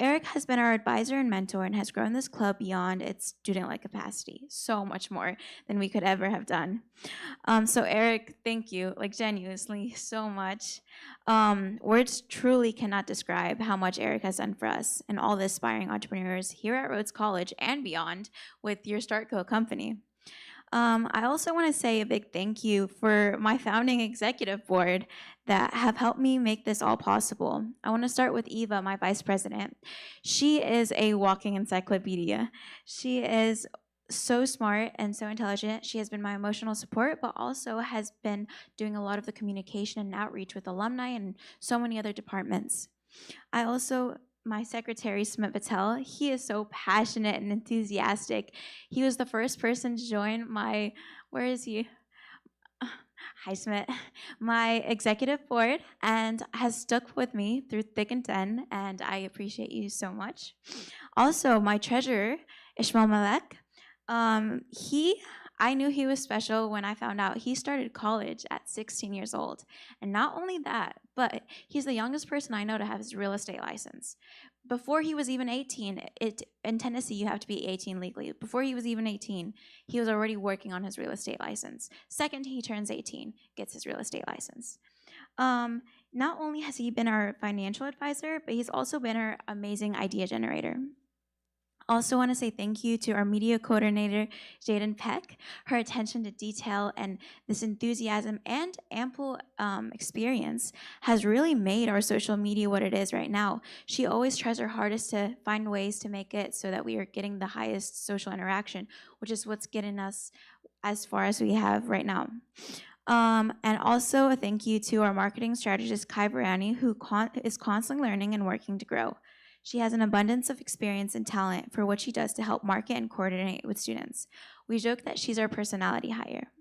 Eric has been our advisor and mentor and has grown this club beyond its student-like capacity, so much more than we could ever have done. So Eric, thank you, like genuinely so much. Words truly cannot describe how much Eric has done for us and all the aspiring entrepreneurs here at Rhodes College and beyond with your StartCo company. I also want to say a big thank you for my founding executive board that have helped me make this all possible. I want to start with Eva, my vice president. She is a walking encyclopedia. She is so smart and so intelligent. She has been my emotional support, but also has been doing a lot of the communication and outreach with alumni and so many other departments. My secretary, Smit Patel, he is so passionate and enthusiastic. He was the first person to join my, where is he? Hi, Smit. My executive board, and has stuck with me through thick and thin, and I appreciate you so much. Also, my treasurer, Ishmael Malek, I knew he was special when I found out he started college at 16 years old. And not only that, but he's the youngest person I know to have his real estate license. Before he was even 18, in Tennessee you have to be 18 legally. Before he was even 18, he was already working on his real estate license. Second he turns 18, gets his real estate license. Not only has he been our financial advisor, but he's also been our amazing idea generator. Also want to say thank you to our media coordinator, Jaden Peck. Her attention to detail and this enthusiasm and ample experience has really made our social media what it is right now. She always tries her hardest to find ways to make it so that we are getting the highest social interaction, which is what's getting us as far as we have right now. And also a thank you to our marketing strategist, Kai Barani, who is constantly learning and working to grow. She has an abundance of experience and talent for what she does to help market and coordinate with students. We joke that she's our personality hire.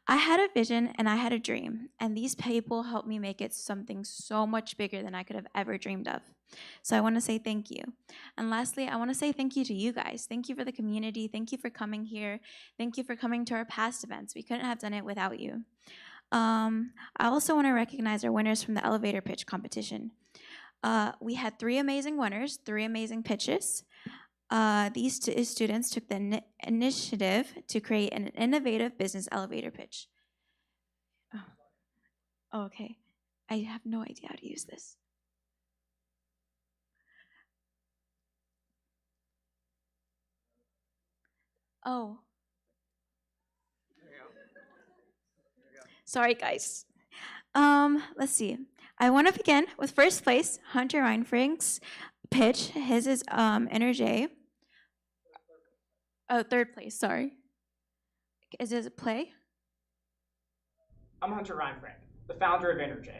I had a vision and I had a dream, and these people helped me make it something so much bigger than I could have ever dreamed of. So I want to say thank you. And lastly, I want to say thank you to you guys. Thank you for the community. Thank you for coming here. Thank you for coming to our past events. We couldn't have done it without you. I also want to recognize our winners from the elevator pitch competition. We had 3 amazing winners, 3 amazing pitches. These students took the initiative to create an innovative business elevator pitch. Oh, okay. I have no idea how to use this. Oh. Sorry, guys. Let's see. I want to begin with first place, Hunter Reinfrink's pitch. His is Energy. Oh, third place, sorry. Is it a play? I'm Hunter Reinfrank, the founder of Energy.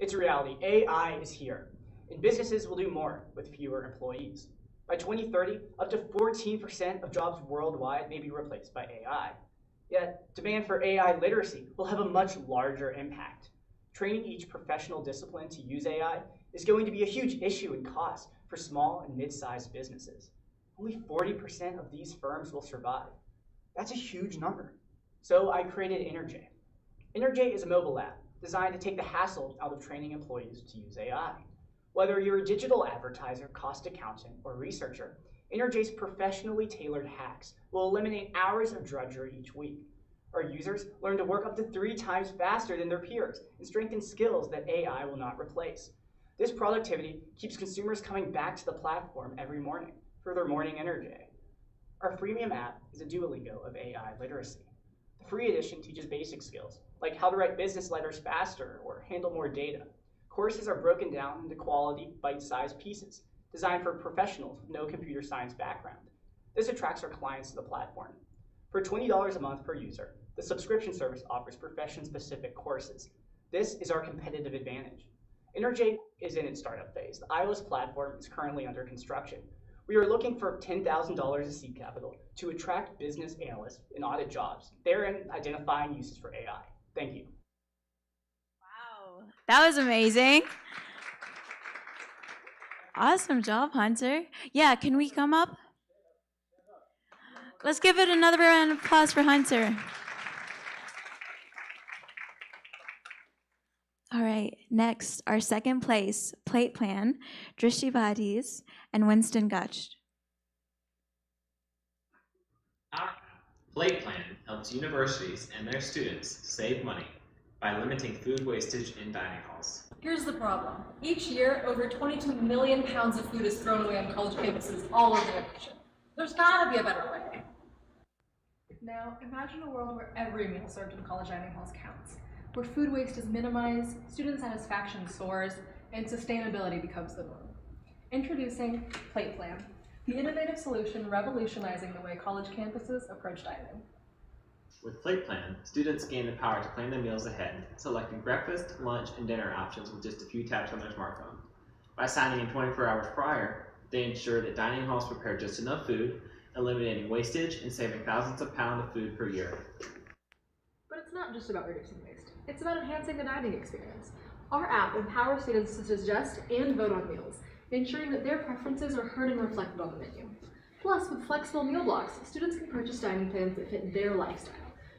It's a reality. AI is here, and businesses will do more with fewer employees. By 2030, up to 14% of jobs worldwide may be replaced by AI. Yet, demand for AI literacy will have a much larger impact. Training each professional discipline to use AI is going to be a huge issue in cost for small and mid-sized businesses. Only 40% of these firms will survive. That's a huge number. So I created Energy. Energy is a mobile app designed to take the hassle out of training employees to use AI. Whether you're a digital advertiser, cost accountant, or researcher, Energy's professionally tailored hacks will eliminate hours of drudgery each week. Our users learn to work up to 3 times faster than their peers and strengthen skills that AI will not replace. This productivity keeps consumers coming back to the platform every morning for their morning energy. Our freemium app is a Duolingo of AI literacy. The free edition teaches basic skills, like how to write business letters faster or handle more data. Courses are broken down into quality, bite-sized pieces, designed for professionals with no computer science background. This attracts our clients to the platform. For $20 a month per user, the subscription service offers profession-specific courses. This is our competitive advantage. Energy is in its startup phase. The iOS platform is currently under construction. We are looking for $10,000 of seed capital to attract business analysts in audit jobs, therein identifying uses for AI. Thank you. Wow, that was amazing. Awesome job, Hunter. Yeah, can we come up? Let's give it another round of applause for Hunter. All right, next, our second place, Plate Plan, Drishti Bhadis and Winston Gutch. Plate Plan helps universities and their students save money by limiting food wastage in dining halls. Here's the problem. Each year, over 22 million pounds of food is thrown away on college campuses all over the nation. There's gotta be a better way. Now, imagine a world where every meal served in college dining halls counts, where food waste is minimized, student satisfaction soars, and sustainability becomes the norm. Introducing Plate Plan, the innovative solution revolutionizing the way college campuses approach dining. With Plate Plan, students gain the power to plan their meals ahead, selecting breakfast, lunch, and dinner options with just a few taps on their smartphone. By signing in 24 hours prior, they ensure that dining halls prepare just enough food, eliminating wastage and saving thousands of pounds of food per year. But it's not just about reducing waste. It's about enhancing the dining experience. Our app empowers students to suggest and vote on meals, ensuring that their preferences are heard and reflected on the menu. Plus, with flexible meal blocks, students can purchase dining plans that fit their lifestyle,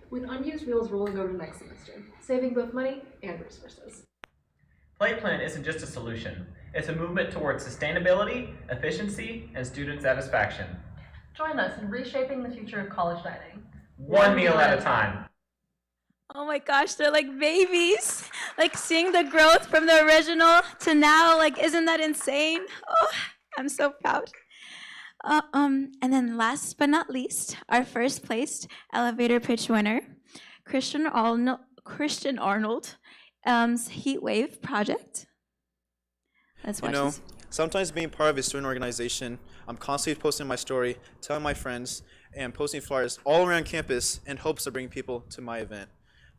with unused meals rolling over to next semester, saving both money and resources. Plate Plan isn't just a solution. It's a movement towards sustainability, efficiency, and student satisfaction. Join us in reshaping the future of college dining. One meal at a time. Oh my gosh, they're like babies. Like seeing the growth from the original to now, like isn't that insane? Oh, I'm so proud. And then last but not least, our first placed elevator pitch winner, Christian Arnold, Heatwave project. Let's watch this. Sometimes being part of a student organization, I'm constantly posting my story, telling my friends, and posting flyers all around campus in hopes of bringing people to my event.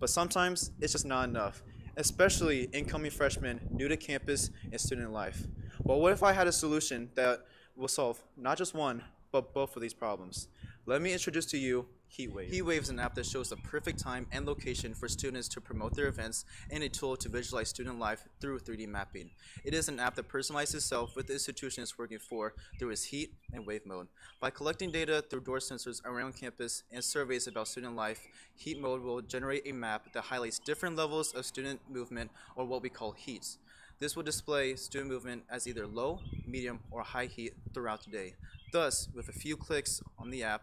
But sometimes it's just not enough, especially incoming freshmen new to campus and student life. But what if I had a solution that will solve not just one, but both of these problems? Let me introduce to you Heatwave. Heatwave is an app that shows the perfect time and location for students to promote their events and a tool to visualize student life through 3D mapping. It is an app that personalizes itself with the institution it's working for through its heat and wave mode. By collecting data through door sensors around campus and surveys about student life, heat mode will generate a map that highlights different levels of student movement, or what we call heats. This will display student movement as either low, medium, or high heat throughout the day. Thus, with a few clicks on the app,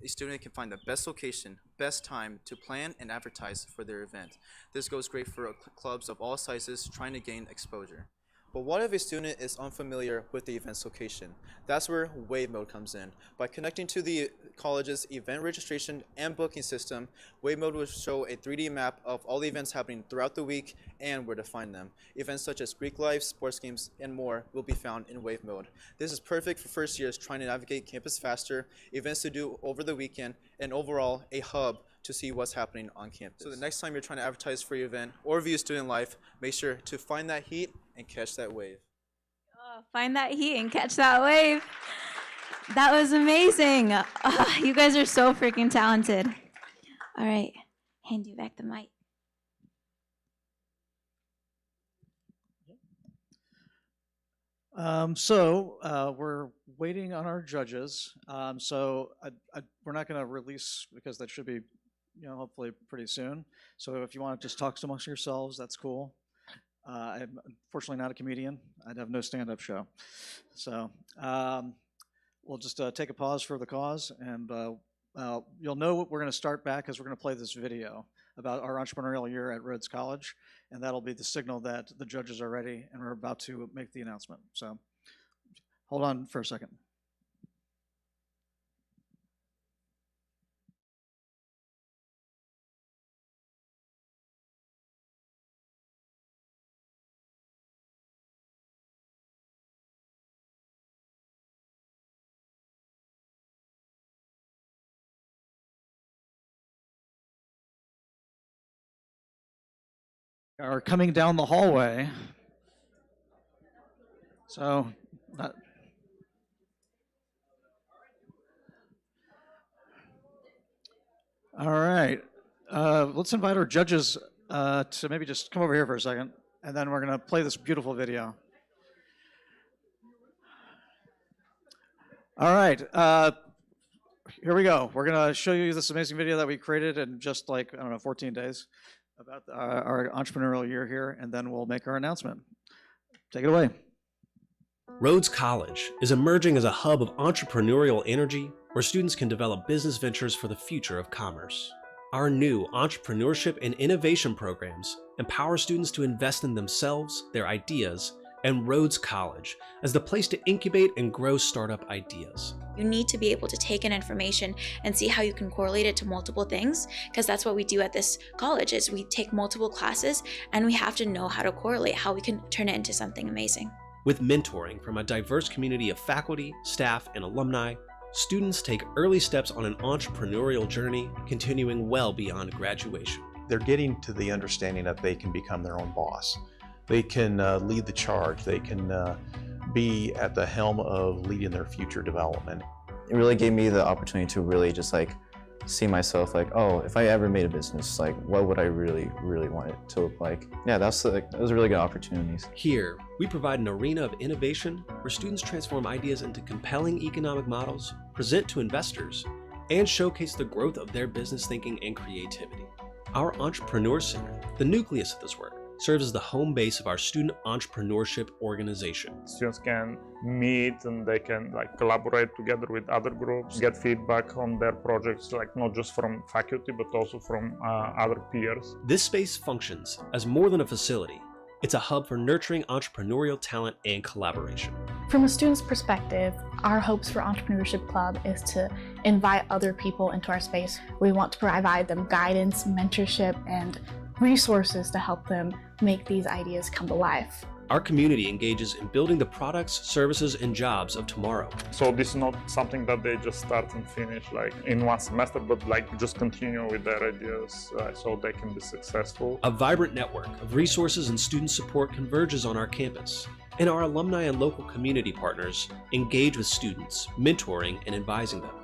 a student can find the best location, best time to plan and advertise for their event. This goes great for clubs of all sizes trying to gain exposure. But what if a student is unfamiliar with the event's location? That's where Wave Mode comes in. By connecting to the college's event registration and booking system, Wave Mode will show a 3D map of all the events happening throughout the week and where to find them. Events such as Greek life, sports games, and more will be found in Wave Mode. This is perfect for first years trying to navigate campus faster, events to do over the weekend, and overall a hub to see what's happening on campus. So the next time you're trying to advertise for your event or view student life, make sure to find that heat and catch that wave. Find that heat and catch that wave. That was amazing. You guys are so freaking talented. All right, hand you back the mic. We're waiting on our judges. We're not going to release, because that should be, hopefully pretty soon. So if you want to just talk amongst yourselves, that's cool. I'm unfortunately not a comedian. I'd have no stand-up show. So we'll just take a pause for the cause, and you'll know we're going to start back because we're going to play this video about our entrepreneurial year at Rhodes College, and that'll be the signal that the judges are ready and we're about to make the announcement. So hold on for a second. Are coming down the hallway. So, all right. Let's invite our judges to maybe just come over here for a second, and then we're going to play this beautiful video. All right. Here we go. We're going to show you this amazing video that we created in just 14 days about our entrepreneurial year here, and then we'll make our announcement. Take it away. Rhodes College is emerging as a hub of entrepreneurial energy where students can develop business ventures for the future of commerce. Our new entrepreneurship and innovation programs empower students to invest in themselves, their ideas, and Rhodes College as the place to incubate and grow startup ideas. You need to be able to take in information and see how you can correlate it to multiple things, because that's what we do at this college is we take multiple classes and we have to know how to correlate, how we can turn it into something amazing. With mentoring from a diverse community of faculty, staff, and alumni, students take early steps on an entrepreneurial journey, continuing well beyond graduation. They're getting to the understanding that they can become their own boss. They can lead the charge. They can be at the helm of leading their future development. It really gave me the opportunity to really just see myself oh, if I ever made a business, what would I really want it to look like? Yeah, those really good opportunities. Here, we provide an arena of innovation where students transform ideas into compelling economic models, present to investors, and showcase the growth of their business thinking and creativity. Our Entrepreneur Center, the nucleus of this work, serves as the home base of our student entrepreneurship organization. Students can meet and they can collaborate together with other groups, get feedback on their projects, not just from faculty, but also from other peers. This space functions as more than a facility. It's a hub for nurturing entrepreneurial talent and collaboration. From a student's perspective, our hopes for Entrepreneurship Club is to invite other people into our space. We want to provide them guidance, mentorship, and resources to help them make these ideas come to life. Our community engages in building the products, services, and jobs of tomorrow. So this is not something that they just start and finish like in one semester, but like just continue with their ideas so they can be successful. A vibrant network of resources and student support converges on our campus, and our alumni and local community partners engage with students, mentoring and advising them.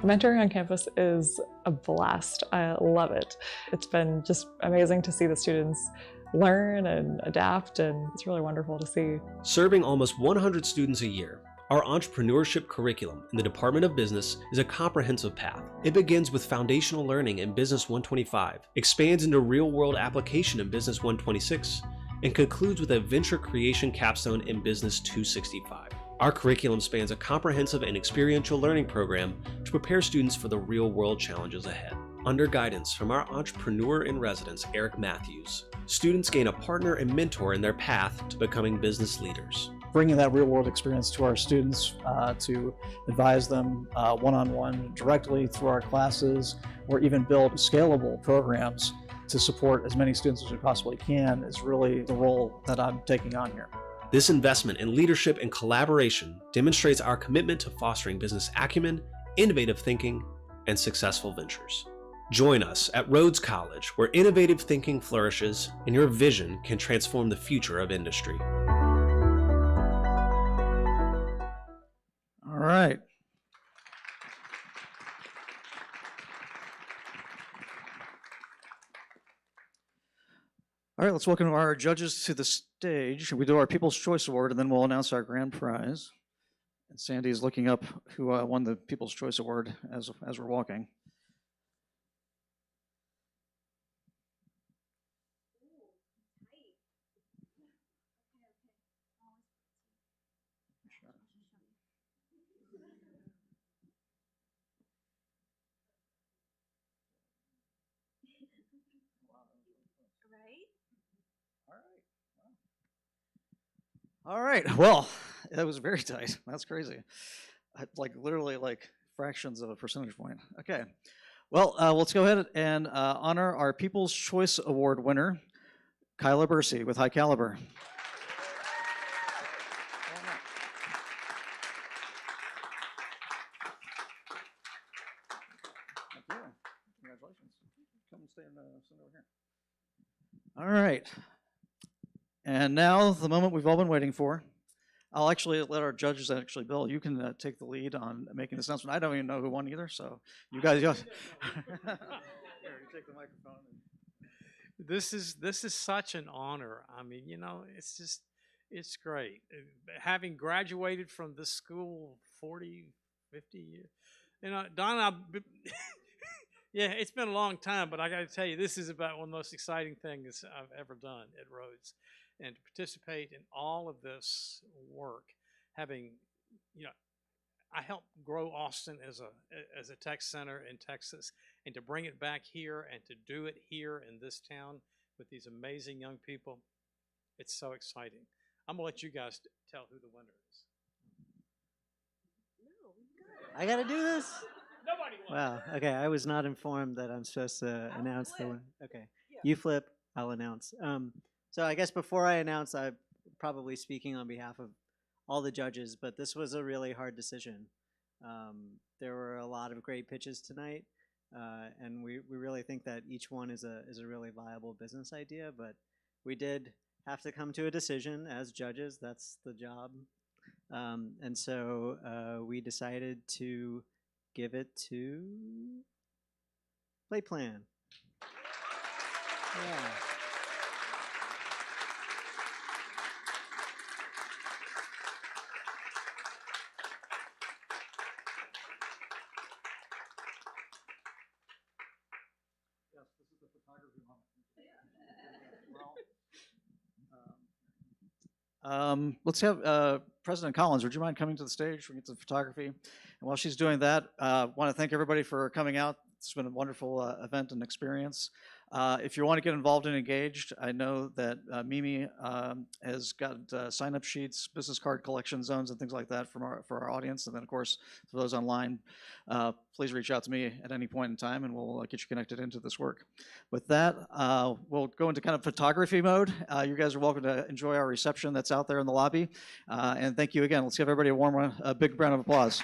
Mentoring on campus is a blast. I love it. It's been just amazing to see the students learn and adapt, and it's really wonderful to see. Serving almost 100 students a year, our entrepreneurship curriculum in the Department of Business is a comprehensive path. It begins with foundational learning in Business 125, expands into real-world application in Business 126, and concludes with a venture creation capstone in Business 265. Our curriculum spans a comprehensive and experiential learning program to prepare students for the real-world challenges ahead. Under guidance from our entrepreneur in residence, Eric Matthews, students gain a partner and mentor in their path to becoming business leaders. Bringing that real-world experience to our students to advise them one-on-one directly through our classes, or even build scalable programs to support as many students as we possibly can is really the role that I'm taking on here. This investment in leadership and collaboration demonstrates our commitment to fostering business acumen, innovative thinking, and successful ventures. Join us at Rhodes College, where innovative thinking flourishes and your vision can transform the future of industry. All right. All right, let's welcome our judges to the stage. We do our People's Choice Award, and then we'll announce our grand prize. And Sandy is looking up who won the People's Choice Award as we're walking. All right. Well, that was very tight. That's crazy. Like literally like fractions of a percentage point. Okay. Well, let's go ahead and honor our People's Choice Award winner, Kyla Bursey with High Caliber. Thank you. Congratulations. Come and stand over here. All right. And now the moment we've all been waiting for. I'll actually let our judges actually, Bill, you can take the lead on making this announcement. I don't even know who won either, so you guys. Here, you take the microphone. This is such an honor. I mean, it's great. Having graduated from this school 40, 50 years, Don, yeah, it's been a long time, but I got to tell you, this is about one of the most exciting things I've ever done at Rhodes. And to participate in all of this work, having, I helped grow Austin as a tech center in Texas, and to bring it back here and to do it here in this town with these amazing young people, it's so exciting. I'm gonna let you guys tell who the winner is. I gotta do this? Nobody won. Wow, okay, I was not informed that I'm supposed to announce the winner. Okay, you flip, I'll announce. So I guess before I announce, I'm probably speaking on behalf of all the judges, but this was a really hard decision. There were a lot of great pitches tonight, and we really think that each one is a really viable business idea, but we did have to come to a decision as judges. That's the job. And so we decided to give it to Play Plan. Yeah. Let's have President Collins, would you mind coming to the stage? We get to the photography. And while she's doing that, I want to thank everybody for coming out it's been a wonderful event and experience. If you want to get involved and engaged, I know that Mimi has got sign-up sheets, business card collection zones, and things like that for our audience. And then, of course, for those online, please reach out to me at any point in time, and we'll get you connected into this work. With that, we'll go into kind of photography mode. You guys are welcome to enjoy our reception that's out there in the lobby. And thank you again. Let's give everybody a big round of applause.